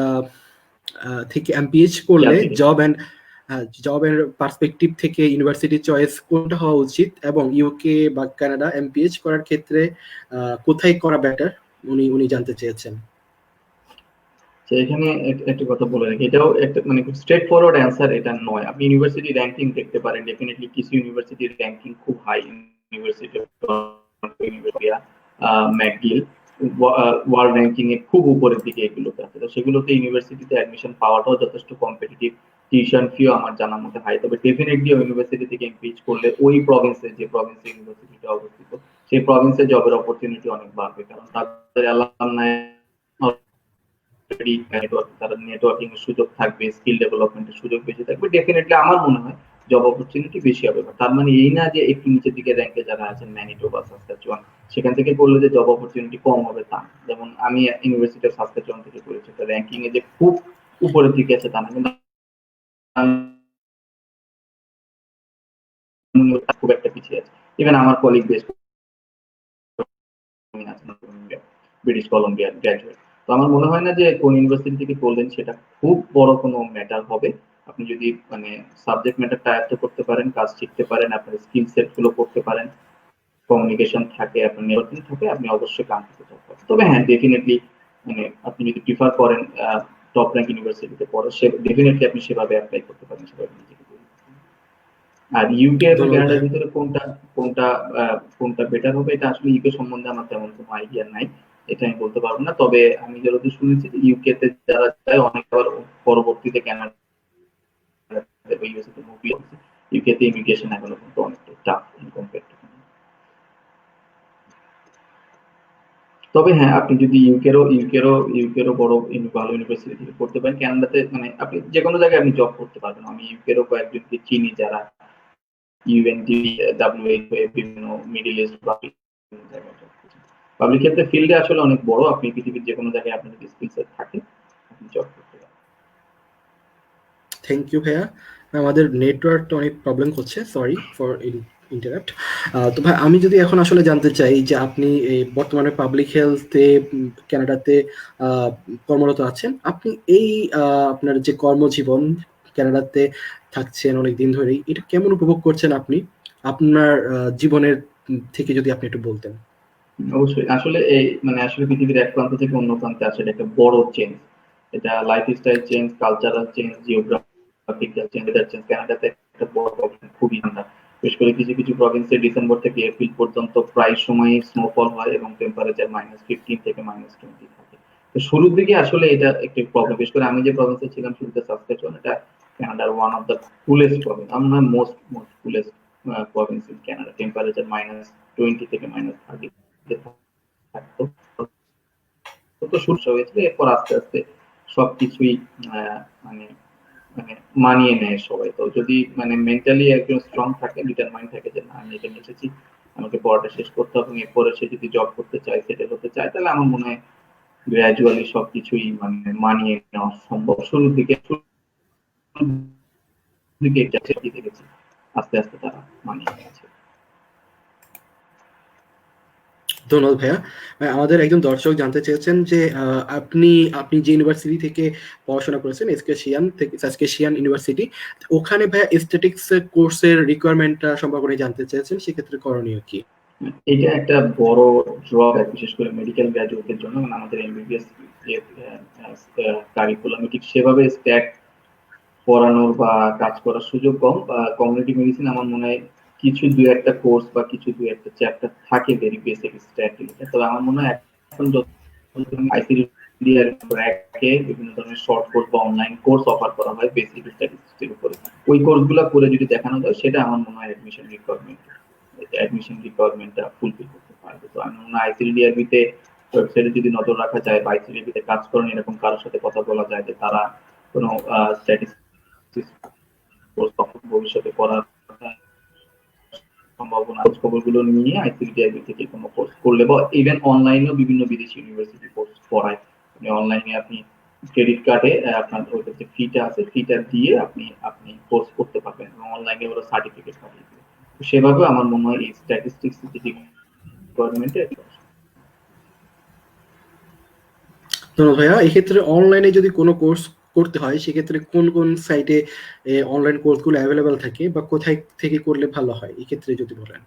থেকে এমপিএইচ করলে জবের পার্সপেক্টিভ থেকে ইউনিভার্সিটি চয়েস কোনটা হওয়া উচিত, এবং ইউকে বা কানাডা এমপিএইচ করার ক্ষেত্রে কোথায় করা বেটার উনি জানতে চেয়েছেন। এখানে একটা কথা বলে রাখি, এটাও একটা মানে খুব স্ট্রেট ফরওয়ার্ড অ্যান্সার এটা নয়। আপনি ইউনিভার্সিটি র্যাঙ্কিং দেখতে পারেন, ডেফিনেটলি কিছু ইউনিভার্সিটির র্যাঙ্কিং খুব high, university McGill world ranking এ খুব উপরের দিকে এগুলোতে আছে। তো সেগুলোতে ইউনিভার্সিটিতে অ্যাডমিশন পাওয়াটাও যথেষ্ট কম্পিটিটিভ, টিউশন ফিও আমার জানার মধ্যে হাই। তবে ডেফিনেটলি ইউনিভার্সিটি থেকে এমপিএইচ করলে ওই প্রভিন্সে, যে প্রভিন্সে ইউনিভার্সিটিটা অবস্থিত, সেই প্রভিন্সে জবের অপরচুনিটি অনেক বাড়বে, কারণ তাদের অ্যালামনাই তারা নেটওয়ার্কিং এর সুযোগ থাকবে, স্কিল ডেভেলপমেন্টের সুযোগ বেশি থাকবে। ডেফিনেটলি আমার মনে হয় জব অপরচুনিটি বেশি হবে। তার মানে এই না যে একটু নিচের দিকে র্যাঙ্কে যারা আছেন ম্যানিটোবা, সাসকাচুয়ান, সেখান থেকে করলে যে জব অপরচুনিটি কম হবে তা। যেমন আমি ইউনিভার্সিটি অফ সাসকাচুয়ান থেকে করেছি, তো র্যাঙ্কিং এ যে খুব উপরের দিকে আছে তা না, কিন্তু খুব একটা পিছিয়ে আছে। ইভেন আমার কলিগ বেশ ব্রিটিশ কলম্বিয়ার গ্র্যাজুয়েট। তো আমার মনে হয় না যে কোন ইউনিভার্সিটি থেকে করলেন সেটা খুব বড় কোনো ম্যাটার হবে। আপনি যদি মানে সাবজেক্ট ম্যাটারটা আয়ত্ত করতে পারেন, কাজ শিখতে পারেন, আপনার স্কিল সেট গুলো করতে পারেন, কমিউনিকেশন থাকে, আপনার নেটওয়ার্কিং থাকে, আপনি অবশ্যই কাঙ্ক্ষিত জব পাবেন। তবে হ্যাঁ, ডেফিনেটলি মানে আপনি যদি প্রিফার করেন টপ র্যাঙ্ক ইউনিভার্সিটিতে পড়া, সে ডেফিনেটলি আপনি সেভাবে অ্যাপ্লাই করতে পারেন, সেভাবে নিজেকে তৈরি করতে পারেন। আর ইউকে এবং কানাডার ভিতরে কোনটা বেটার হবে, এটা আসলে ইউকে সম্বন্ধে আমার তেমন কোনো আইডিয়া নাই, এটা আমি বলতে পারবো না। তবে আমি যতদূর শুনেছি ইউকে তে যারা যায় অনেক আবার পরবর্তীতে কানাডা বা ইউএসএ তে মুভ করছে। ইউকে তে ইমিগ্রেশন এখনো কিন্তু অনেকটা টাফ ইন কম্পেয়ার টু। তবে হ্যাঁ, আপনি যদি ইউকেরও বড় ভালো ইউনিভার্সিটি থেকে পড়তে পারেন, কানাডাতে মানে আপনি যে কোনো জায়গায় আপনি জব করতে পারবেন। আমি ইউকেরও কয়েকজনকে চিনি যারা ইউএনটি, ডাব্লিউএইচ হয়ে বিভিন্ন মিডল ইস্ট বা বিভিন্ন জায়গায় জব করছেন। পাবলিক হেলথের ফিল্ডে আসলে অনেক বড়, আপনি পৃথিবীর যে কোনো জায়গায় আপনার যদি স্কিল সেট থাকে আপনি জব করতে পারেন। থ্যাংক ইউ ভাইয়া। আমাদের নেটওয়ার্কটা অনেক প্রবলেম করছে, সরি ফর ইন্টারাপ্ট। তো ভাই আমি যদি এখন আসলে জানতে চাই যে আপনি এই বর্তমানে পাবলিক হেলথে কানাডাতে কর্মরত আছেন, আপনি এই আপনার যে কর্মজীবন কানাডাতে থাকছেন অনেক দিন ধরেই, এটা কেমন উপভোগ করছেন আপনি আপনার জীবনের থেকে যদি আপনি একটু বলতেন। অবশ্যই আসলে এই মানে আসলে পৃথিবীর এক প্রান্ত থেকে অন্য প্রান্তে আসলে একটা বড় চেঞ্জ। এটা lifestyle change, cultural change, geographical change, weather change. কানাডাতে একটা বড় প্রবলেম খুবই ঠান্ডা, বিশেষ করে কিছু কিছু প্রভিন্সে ডিসেম্বর থেকে এপ্রিল পর্যন্ত প্রায় সময় স্নোফল হয় এবং টেম্পারেচার -15 থেকে -20 থাকে। তো শুরুর দিকে আসলে এটা একটু প্রবলেম, বিশেষ করে আমি যে প্রভিন্সে ছিলাম শুরুতে সাসকাচুয়ান, এটা কানাডার one of the coolest province, আমরা most most coolest province in Canada. Temperature -20 থেকে -30 থাকতো। তো শুরু হয়েছিল, এরপর আস্তে আস্তে সবকিছুই মানে মানে মানিয়ে নেয় সবাই। তো যদি মানে মেন্টালি একজন স্ট্রং থাকে, ডিটারমাইন্ড থাকে যে না আমি এখানে এসেছি, আমাকে পড়াটা শেষ করতে হবে, এবং এরপরে সে যদি জব করতে চায়, সেটেল হতে চায়, তাহলে আমার মনে হয় গ্রাজুয়ালি সবকিছুই মানে মানিয়ে নেওয়া সম্ভব। শুরুর দিকে এটা দেখেছি, আস্তে আস্তে তারা মানিয়ে নিয়েছে। ধন্যবাদ ভাইয়া। আমাদের একজন দর্শক জানতে চেয়েছেন যে আপনি আপনি যে ইউনিভার্সিটি থেকে পড়াশোনা করেছেন, সাসকেশিয়ান ইউনিভার্সিটি, ওখানে ভাইয়া এস্থেটিক্স কোর্সের রিকোয়ারমেন্টটা সম্পর্কে জানতে চেয়েছেন, সেক্ষেত্রে করণীয় কি? এটা একটা বড় ড্রব্যাক, বিশেষ করে মেডিকেল গ্র্যাজুয়েটদের জন্য। মানে আমাদের এমবিবিএস যে কারিকুলাম ঠিক সেভাবে স্ট্যাক পড়ানোর বা কাজ করার সুযোগ কম। কমিউনিটি মেডিসিন আমার মনে হয় কিছু দুই একটা কোর্স বা কিছু দুই একটা চ্যাপ্টার থাকে ভেরি বেসিক স্ট্যাট রিলেটেড। তবে আমার মনে হয় এখন আইসিডি আর ব্র্যাকে বিভিন্ন ধরনের শর্ট কোর্স বা অনলাইন কোর্স অফার করা হয় বেসিক স্ট্যাটিস্টিক্সের উপরে। ওই কোর্সগুলো করে যদি দেখানো যায়, সেটা আমার মনে হয় অ্যাডমিশন রিকোয়ারমেন্টটা ফুলফিল করতে পারবে। তো আমি মনে হয় আইসিডিআরবি তে ওয়েবসাইটে যদি নজর রাখা যায় বা আইসিডিআরবি তে কাজ করেন এরকম কারোর সাথে কথা বলা যায় যে তারা কোনো স্ট্যাটিস্টিক্স কোর্স ভবিষ্যতে করার সম্ভাবনা, খবরগুলো নিয়ে আইসিডিআরবি থেকে কোনো কোর্স করলে, বা ইভেন অনলাইনেও বিভিন্ন বিদেশি ইউনিভার্সিটি কোর্স পড়ায়। অনলাইনে আপনি ক্রেডিট কার্ডে আপনার ওই যে ফিটা আছে, ফিটা দিয়ে আপনি আপনি কোর্স করতে পারবেন এবং অনলাইনে ওরা সার্টিফিকেট পাঠিয়ে দেবে। সেভাবে আমার মনে হয় এই স্ট্যাটিস্টিক্স রিকোয়ারমেন্টে। ধন্যবাদ ভাইয়া। এক্ষেত্রে অনলাইনে যদি কোনো কোর্স করতে হয়, সেক্ষেত্রে কোন কোন সাইটে অনলাইন কোর্সগুলো অ্যাভেলেবেল থাকে বা কোথায় থেকে করলে ভালো হয়, এক্ষেত্রে যদি বলেন।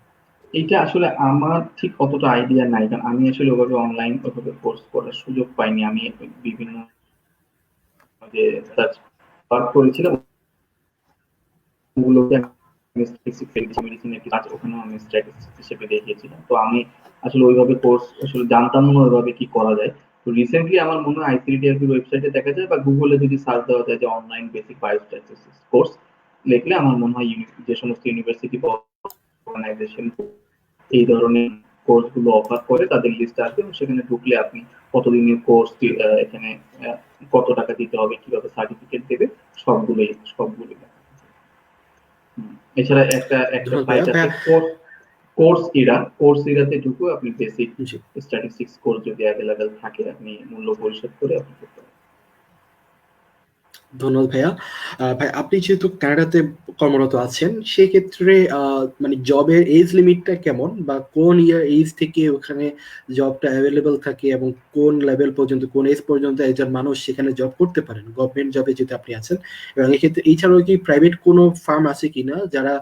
এটা আসলে আমার ঠিক অতটা আইডিয়া নাই, কারণ আমি আসলে ওভাবে অনলাইন ওভাবে কোর্স করার সুযোগ পাইনি। আমি বিভিন্ন যে সার্চ করেছিলাম ওগুলোকে আমি মেডিসিনের কাজ ওখানেও আমি স্ট্যাটিস্টিক্স হিসেবে দেখিয়েছিলাম। তো আমি আসলে ওইভাবে কোর্স আসলে জানতাম না ওইভাবে কি করা যায়। তো রিসেন্টলি আমার মনে হয় আইসিডিআরবির ওয়েবসাইটে দেখা যায় বা গুগলে যদি সার্চ দেওয়া যায় যে অনলাইন বেসিক বায়োস্ট্যাটিস্টিক্স কোর্স লিখলে আমার মনে হয় যে সমস্ত ইউনিভার্সিটি বা অর্গানাইজেশন এই ধরনের কোর্সগুলো অফার করে তাদের লিস্ট আসবে, এবং সেখানে ঢুকলে আপনি কতদিনের কোর্স, এখানে কত টাকা দিতে হবে, কিভাবে সার্টিফিকেট দেবে, সবগুলোই এছাড়া একটা একটা ধন্যবাদ ভাইয়া। সাইট আছে ভাইয়া, কোর্স ইরাতে ঢুকে আপনি বেসিক জি। স্ট্যাটিস্টিক্স কোর্স যদি অ্যাভেলেবেল থাকে আপনি মূল্য পরিশোধ করে আপনি করতে পারেন। ধন্যবাদ ভাইয়া। ভাই, আপনি যেহেতু কানাডাতে কর্মরত আছেন, সেক্ষেত্রে মানে জবের এজ লিমিটটা কেমন, বা কোন ইয়ার এজ থেকে ওখানে জবটা অ্যাভেলেবল থাকে, এবং কোন লেভেল পর্যন্ত, কোন এজ পর্যন্ত একজন মানুষ সেখানে জব করতে পারেন, গভর্নমেন্ট জবে যেহেতু আপনি আছেন? এবং এক্ষেত্রে এছাড়াও কি প্রাইভেট কোনো ফার্ম আছে কিনা যারা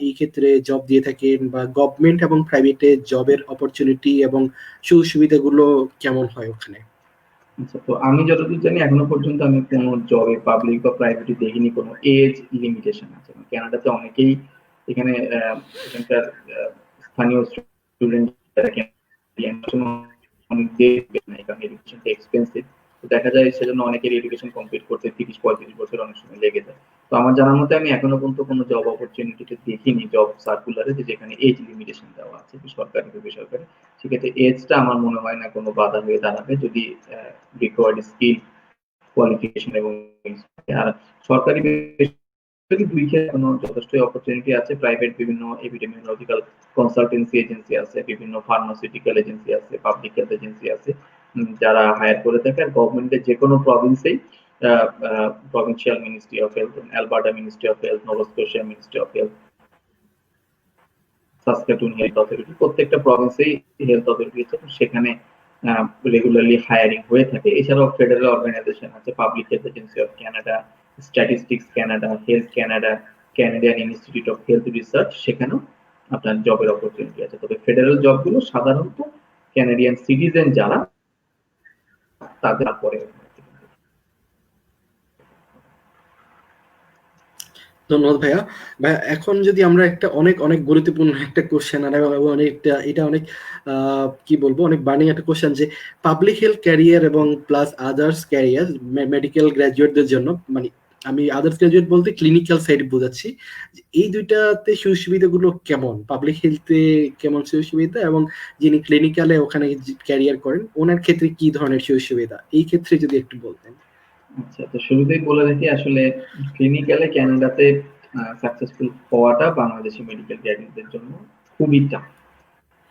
এই ক্ষেত্রে জব দিয়ে থাকেন, বা গভর্নমেন্ট এবং প্রাইভেটে জবের অপরচুনিটি এবং সুযোগ সুবিধাগুলো কেমন হয় ওখানে? আচ্ছা, তো আমি যতদূর জানি এখনো পর্যন্ত আমি কোনো জবে পাবলিক বা প্রাইভেটে দেখিনি কোনো এজ লিমিটেশন আছে। কানাডাতে অনেকেই এখানে এখানকার স্থানীয় স্টুডেন্ট যারা অনেক কারণ এডুকেশনটা এক্সপেন্সিভ। তো দেখা যায় সেজন্য অনেকের এডুকেশন কমপ্লিট করতে 30-35 বছর অনেক সময় লেগে যায়। তো আমার জানার মতে আমি এখনো পর্যন্ত কোনো জব অপরচুনিটিতে দেখিনি জব সার্কুলারে যে যেখানে এজ লিমিটেশন দেওয়া আছে, সরকারি বা বেসরকারি। সেক্ষেত্রে এজটা আমার মনে হয় না কোনো বাধা হয়ে দাঁড়াবে, যদি রিকোয়ার্ড স্কিল, কোয়ালিফিকেশন এবং আর সরকারি বেসরকারি দুই ক্ষেত্রে এখনো যথেষ্ট অপরচুনিটি আছে। প্রাইভেট বিভিন্ন এপিডেমিওলজিক্যাল কনসালটেন্সি এজেন্সি আছে, বিভিন্ন ফার্মাসিউটিক্যাল এজেন্সি আছে, পাবলিক হেলথ এজেন্সি আছে, যারা হায়ার করে থাকে। আর গভর্নমেন্টের যে কোনো প্রভিন্সেই provincial ministry of health, Alberta ministry of health, Nova Scotia ministry of health, Saskatoon health authority, প্রত্যেকটা প্রভিন্সেই হেলথ অথরিটি আছে, সেখানে রেগুলারলি হায়ারিং হয়ে থাকে। এছাড়াও ফেডারেল অর্গানাইজেশন আছে, public health agency of Canada, statistics Canada, health Canada, Canadian institute of health research, সেখানেও আপনার জবের অপরচুনিটি আছে। তবে ফেডারেল জবগুলো সাধারণত কানাডিয়ান সিটিজেন যারা তাদের পরে। ধন্যবাদ ভাইয়া। ভাইয়া এখন যদি আমরা একটা অনেক অনেক গুরুত্বপূর্ণ একটা কোশ্চেন, আর অনেকটা এটা অনেক কি বলবো, অনেক বার্নিং একটা কোশ্চেন, যে পাবলিক হেলথ ক্যারিয়ার এবং প্লাস আদার্স ক্যারিয়ার মেডিকেল গ্র্যাজুয়েটদের জন্য, মানে আমি আদার্স গ্র্যাজুয়েট বলতে ক্লিনিক্যাল সাইড বোঝাচ্ছি, যে এই দুইটাতে সুযোগ সুবিধাগুলো কেমন, পাবলিক হেলথে কেমন সুযোগ সুবিধা, এবং যিনি ক্লিনিক্যালে ওখানে ক্যারিয়ার করেন ওনার ক্ষেত্রে কি ধরনের সুযোগ সুবিধা, এই ক্ষেত্রে যদি একটু বলতেন। আচ্ছা, তো শুরুতেই বলে রাখি আসলে ক্লিনিক্যালে ক্যানাডাতে সাকসেসফুল হওয়াটা বাংলাদেশি মেডিকেল গ্র্যাজুয়েটদের জন্য খুবই টাফ।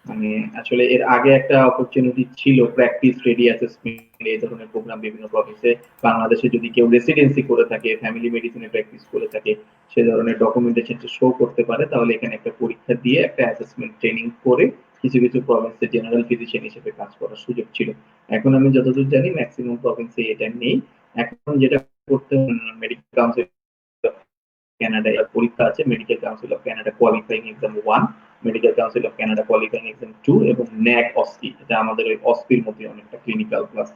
মানে আসলে এর আগে একটা অপরচুনিটি ছিল প্র্যাকটিস রেডি অ্যাসেসমেন্ট, এই ধরনের প্রোগ্রাম বিভিন্ন প্রভিন্সে। বাংলাদেশে যদি কেউ রেসিডেন্সি করে থাকে, ফ্যামিলি মেডিসিনে প্র্যাকটিস করে থাকে, সে ধরনের ডকুমেন্টেশনটা শো করতে পারে, তাহলে এখানে একটা পরীক্ষা দিয়ে একটা অ্যাসেসমেন্ট ট্রেনিং করে কিছু কিছু প্রভিন্সে জেনারেল ফিজিশিয়ান হিসেবে কাজ করার সুযোগ ছিল। এখন আমি যতদূর জানি ম্যাক্সিমাম প্রভিন্সে এটা নেই। এখন যেটা করতে মেডিকেল কাউন্সিল ক্যানাডায় পরীক্ষা আছে, medical council of Canada qualifying exam 1, medical council of Canada qualifying exam 2 এবং ন্যাক অসকি, এটা আমাদের ওই অসপির মধ্যে অনেকটা ক্লিনিক্যাল প্লাস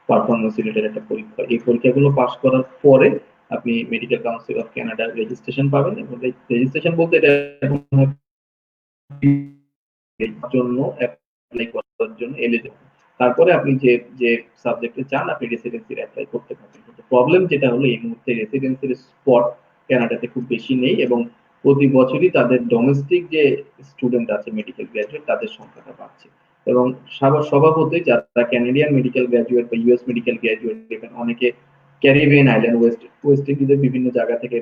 পারফরম্যান্স রিলেটেড একটা পরীক্ষা। এই পরীক্ষাগুলো পাস করার পরে আপনি medical council of Canada registration পাবেন, এবং রেজিস্ট্রেশন বলতে এটা জন্য অ্যাপ্লাই করার জন্য এলিজিবল। তারপরে আপনি যে যে সাবজেক্টে চান আপনি রেসিডেন্সির অ্যাপ্লাই করতে পারবেন। কিন্তু প্রবলেম যেটা হলো এই মুহূর্তে রেসিডেন্সির স্পট কানাডাতে খুব বেশি নেই, এবং প্রতি বছরই তাদের ডোমেস্টিক যে স্টুডেন্ট আছে মেডিকেল গ্র্যাজুয়েট তাদের সংখ্যাটা বাড়ছে। এবং স্বভাবতই যারা ক্যানাডিয়ান মেডিকেল গ্র্যাজুয়েট বা ইউএস মেডিকেল গ্র্যাজুয়েট, এখানে অনেকে ক্যারিবিয়ান আইল্যান্ড ওয়েস্ট ইন্ডিজের বিভিন্ন জায়গা থেকে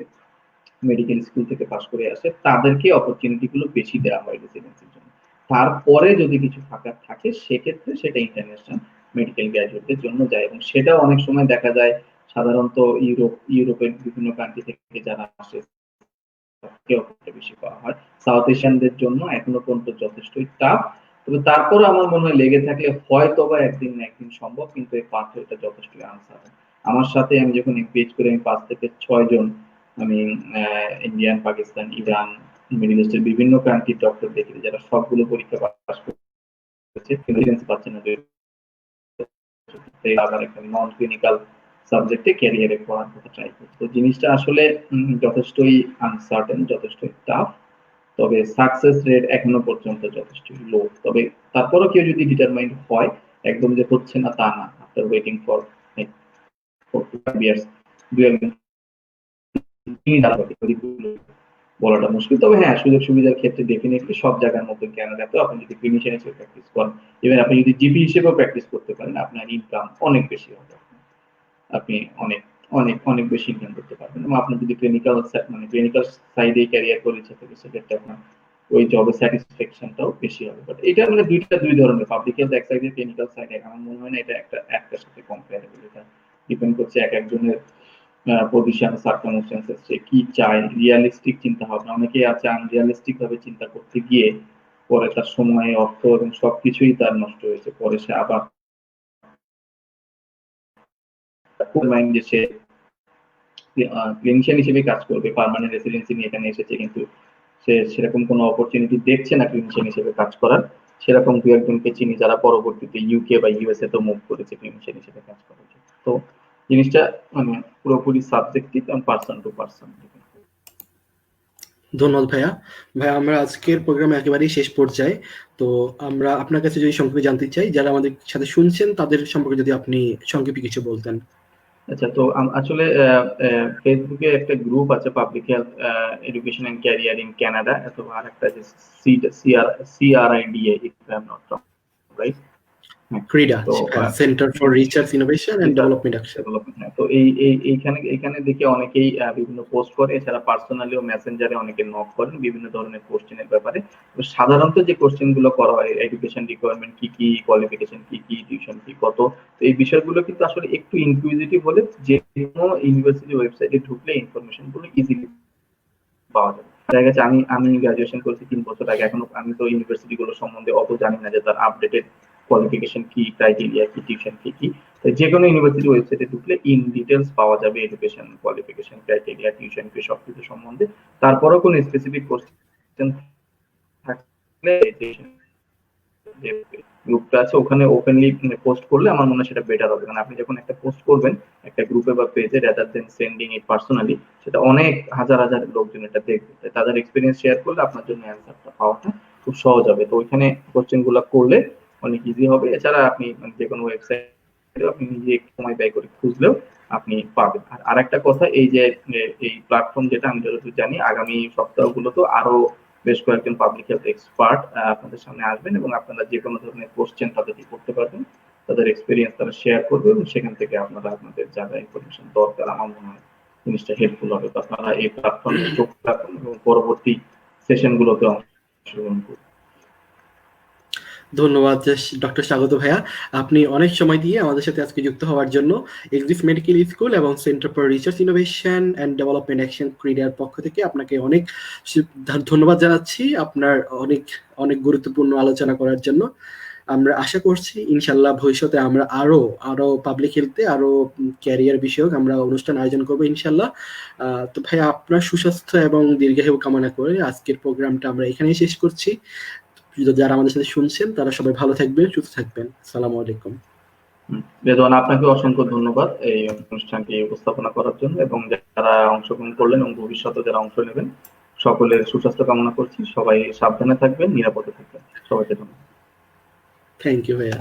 মেডিকেল স্কুল থেকে পাশ করে আসে, তাদেরকে অপরচুনিটি গুলো বেশি দেওয়া হয় রেসিডেন্সির জন্য। তারপরে যদি কিছু ফাঁকা থাকে সেক্ষেত্রে সেটা ইন্টারন্যাশনাল মেডিকেল গ্র্যাজুয়েটদের জন্য যায়, এবং সেটা অনেক সময় দেখা যায় সাধারণত ইউরোপের বিভিন্ন কান্ট্রি থেকে যারা আসে তাদেরকে বেশি পাওয়া হয়। সাউথ এশিয়ানদের জন্য এখনো পর্যন্ত যথেষ্টই টাফ। তবে তারপরে আমার মনে হয় লেগে থাকলে হয়তো বা একদিন না একদিন সম্ভব, কিন্তু এই পাথওয়েটা যথেষ্টই আনসার্টেন। আমার সাথে আমি যখন এমপিএইচ করে আমি 5 থেকে 6 জন আমি ইন্ডিয়ান, পাকিস্তান, ইরান, মিডল ইস্টের বিভিন্ন কান্ট্রির ডক্টর দেখেছি যারা সবগুলো পরীক্ষা পাস করেছে কিন্তু রেসিডেন্সি পাচ্ছে না, যে আবার একটা নন ক্লিনিক্যাল সাবজেক্টে ক্যারিয়ারে পড়ার কথা ট্রাই করছে। তো জিনিসটা আসলে যথেষ্টই আনসার্টেন, যথেষ্টই টাফ। তবে সাকসেস রেট এখনো পর্যন্ত যথেষ্ট লো। তবে তারপরেও কেউ যদি ডিটারমাইন্ড হয়, একদম যে হচ্ছে না তা না। After waiting for 4 to 5 years, দুই একদিন বলাটা মুশকিল। তবে হ্যাঁ, সুযোগ সুবিধার ক্ষেত্রে ডেফিনেটলি সব জায়গার মতো ক্যানাডাতেও আপনি যদি ক্লিনিশিয়ান হিসেবে প্র্যাকটিস করেন, ইভেন আপনি যদি জিপি হিসেবেও প্র্যাকটিস করতে পারেন, আপনার ইনকাম অনেক বেশি হবে। আপনি অনেক অনেক অনেক বেশি ইনকাম করতে পারবেন, এবং আপনি যদি ক্লিনিক্যাল সাইডে ক্যারিয়ার করে ইচ্ছা থাকে সেক্ষেত্রে আপনার ওই জবের স্যাটিসফ্যাকশনটাও বেশি হবে। বাট এটা মানে দুই ধরনের, পাবলিক হেলথ এক সাইডে, ক্লিনিক্যাল সাইডে। আমার মনে হয় না এটা একটার সাথে কম্পারেবল। এটা ডিপেন্ড করছে এক একজনের পজিশন, সার্কামস্ট্যান্সেস, সে কি চায়, রিয়ালিস্টিক চিন্তা ভাবনা। অনেকেই আছে আনরিয়ালিস্টিক ভাবে চিন্তা করতে গিয়ে পরে তার সময়, অর্থ এবং সবকিছুই তার নষ্ট হয়েছে। পরে সে আবার মাইন্ডে সে ক্লিনিশিয়ান হিসেবে কাজ করবে, পার্মানেন্ট রেসিডেন্সি নিয়ে এখানে এসেছে, কিন্তু সে সেরকম কোনো অপরচুনিটি দেখছে না ক্লিনিশিয়ান হিসেবে কাজ করার। সেরকম দু একজনকে চিনি যারা পরবর্তীতে ইউকে বা ইউএসএ তো মুভ করেছে ক্লিনিশিয়ান হিসেবে কাজ করার জন্য। তো জিনিসটা মানে পুরোপুরি সাবজেক্টিভ এবং পার্সন টু পার্সন। ধন্যবাদ ভাইয়া। ভাইয়া আমরা আজকের প্রোগ্রাম একেবারেই শেষ পর্যায়ে। তো আমরা আপনার কাছে যদি সংক্ষেপে জানতে চাই, যারা আমাদের সাথে শুনছেন তাদের সম্পর্কে যদি আপনি সংক্ষেপে কিছু বলতেন। আচ্ছা, তো আসলে ফেসবুকে একটা গ্রুপ আছে, public health education and career in Canada, অথবা আরেকটা যে CRIDA, if I am not wrong, right? হ্যাঁ। ক্রিডা, তো centre for research innovation and development action. Development, হ্যাঁ। তো এইখানে দেখে অনেকেই বিভিন্ন পোস্ট করে, এছাড়া পার্সোনালিও মেসেঞ্জারে অনেকে নক করেন বিভিন্ন ধরনের কোশ্চেনের ব্যাপারে। তো সাধারণত যে কোশ্চেন গুলো করা হয়, এডুকেশন রিকোয়ারমেন্ট কি কি, কোয়ালিফিকেশন কি কি, টিউশন ফি কত, তো এই বিষয়গুলো কিন্তু আসলে একটু ইনকুইজিটিভ হলে যে কোনো ইউনিভার্সিটি ওয়েবসাইটে ঢুকলে ইনফরমেশন গুলো ইজিলি পাওয়া যাবে। দেখা গেছে আমি আমি গ্রাজুয়েশন করেছি 3 বছর আগে, এখনো আমি তো ইউনিভার্সিটি গুলো সম্বন্ধে অত জানি না যে তার আপডেটেড কোয়ালিফিকেশন কি, ক্রাইটেরিয়া কি, টিউশন ফি কি। তো যে কোনো ইউনিভার্সিটি ওয়েবসাইটে ঢুকলে ইন ডিটেইলস পাওয়া যাবে education, qualification, criteria, tuition fee সবকিছু সম্বন্ধে। তারপরেও কোনো স্পেসিফিক কোশ্চেন থাকলে গ্রুপটা আছে ওখানে ওপেনলি পোস্ট করলে আমার মনে হয় সেটা বেটার হবে, কারণ আপনি যখন একটা পোস্ট করবেন একটা গ্রুপে বা পেজে রাদার দেন সেন্ডিং ইট পার্সোনালি, সেটা অনেক হাজার হাজার লোকজন এটা দেখবে, তাদের এক্সপিরিয়েন্স শেয়ার করলে আপনার জন্য অ্যান্সারটা পাওয়াটা খুব সহজ হবে। তো ওইখানে কোশ্চেন গুলো করলে অনেক ইজি হবে। এছাড়া আপনি যে কোনো ওয়েবসাইটে আপনি নিজে একটু সময় ব্যয় করে খুঁজলেও আপনি পাবেন। আর আরেকটা কথা, এই যে এই প্ল্যাটফর্ম যেটা আমি যতদূর জানি আগামী সপ্তাহগুলোতে আরো বেশ কয়েকজন পাবলিক হেলথ এক্সপার্ট আপনাদের সামনে আসবেন এবং আপনারা যে কোনো ধরনের কোশ্চেন তাদেরকে করতে পারবেন, তাদের এক্সপিরিয়েন্স তারা শেয়ার করবে এবং সেখান থেকে আপনারা আপনাদের যা যা ইনফরমেশন দরকার আমার মনে হয় জিনিসটা হেল্পফুল হবে। তো আপনারা এই প্ল্যাটফর্মে চোখ রাখুন এবং পরবর্তী সেশনগুলোতে অংশগ্রহণ করুন। ধন্যবাদ ডক্টর স্বাগত ভাইয়া, আপনি অনেক সময় দিয়ে আমাদের সাথে আজকে যুক্ত হওয়ার জন্য। এক্সিস মেডিকেল স্কুল এবং centre for research innovation and development action ক্রিয়ার পক্ষ থেকে আপনাকে অনেক ধন্যবাদ জানাচ্ছি আপনার অনেক অনেক গুরুত্বপূর্ণ আলোচনা করার জন্য। আমরা আশা করছি ইনশাল্লাহ ভবিষ্যতে আমরা আরো পাবলিক হেলথে আরো ক্যারিয়ার বিষয়ক আমরা অনুষ্ঠান আয়োজন করবো ইনশাল্লাহ। তো ভাই আপনার সুস্বাস্থ্য এবং দীর্ঘায়ু কামনা করে আজকের প্রোগ্রামটা আমরা এখানেই শেষ করছি। যারা আমাদের সাথে শুনছেন তারা সবাই ভালো থাকবেন, সুস্থ থাকবেন। আসসালামু আলাইকুম। রেদওয়ান, আপনাকে অসংখ্য ধন্যবাদ এই অনুষ্ঠানটি উপস্থাপনা করার জন্য, এবং যারা অংশগ্রহণ করলেন এবং ভবিষ্যতে যারা অংশ নেবেন সকলের সুস্বাস্থ্য কামনা করছি। সবাই সাবধানে থাকবেন, নিরাপদে থাকবেন। সবাইকে ধন্যবাদ। থ্যাংক ইউ ভাইয়া।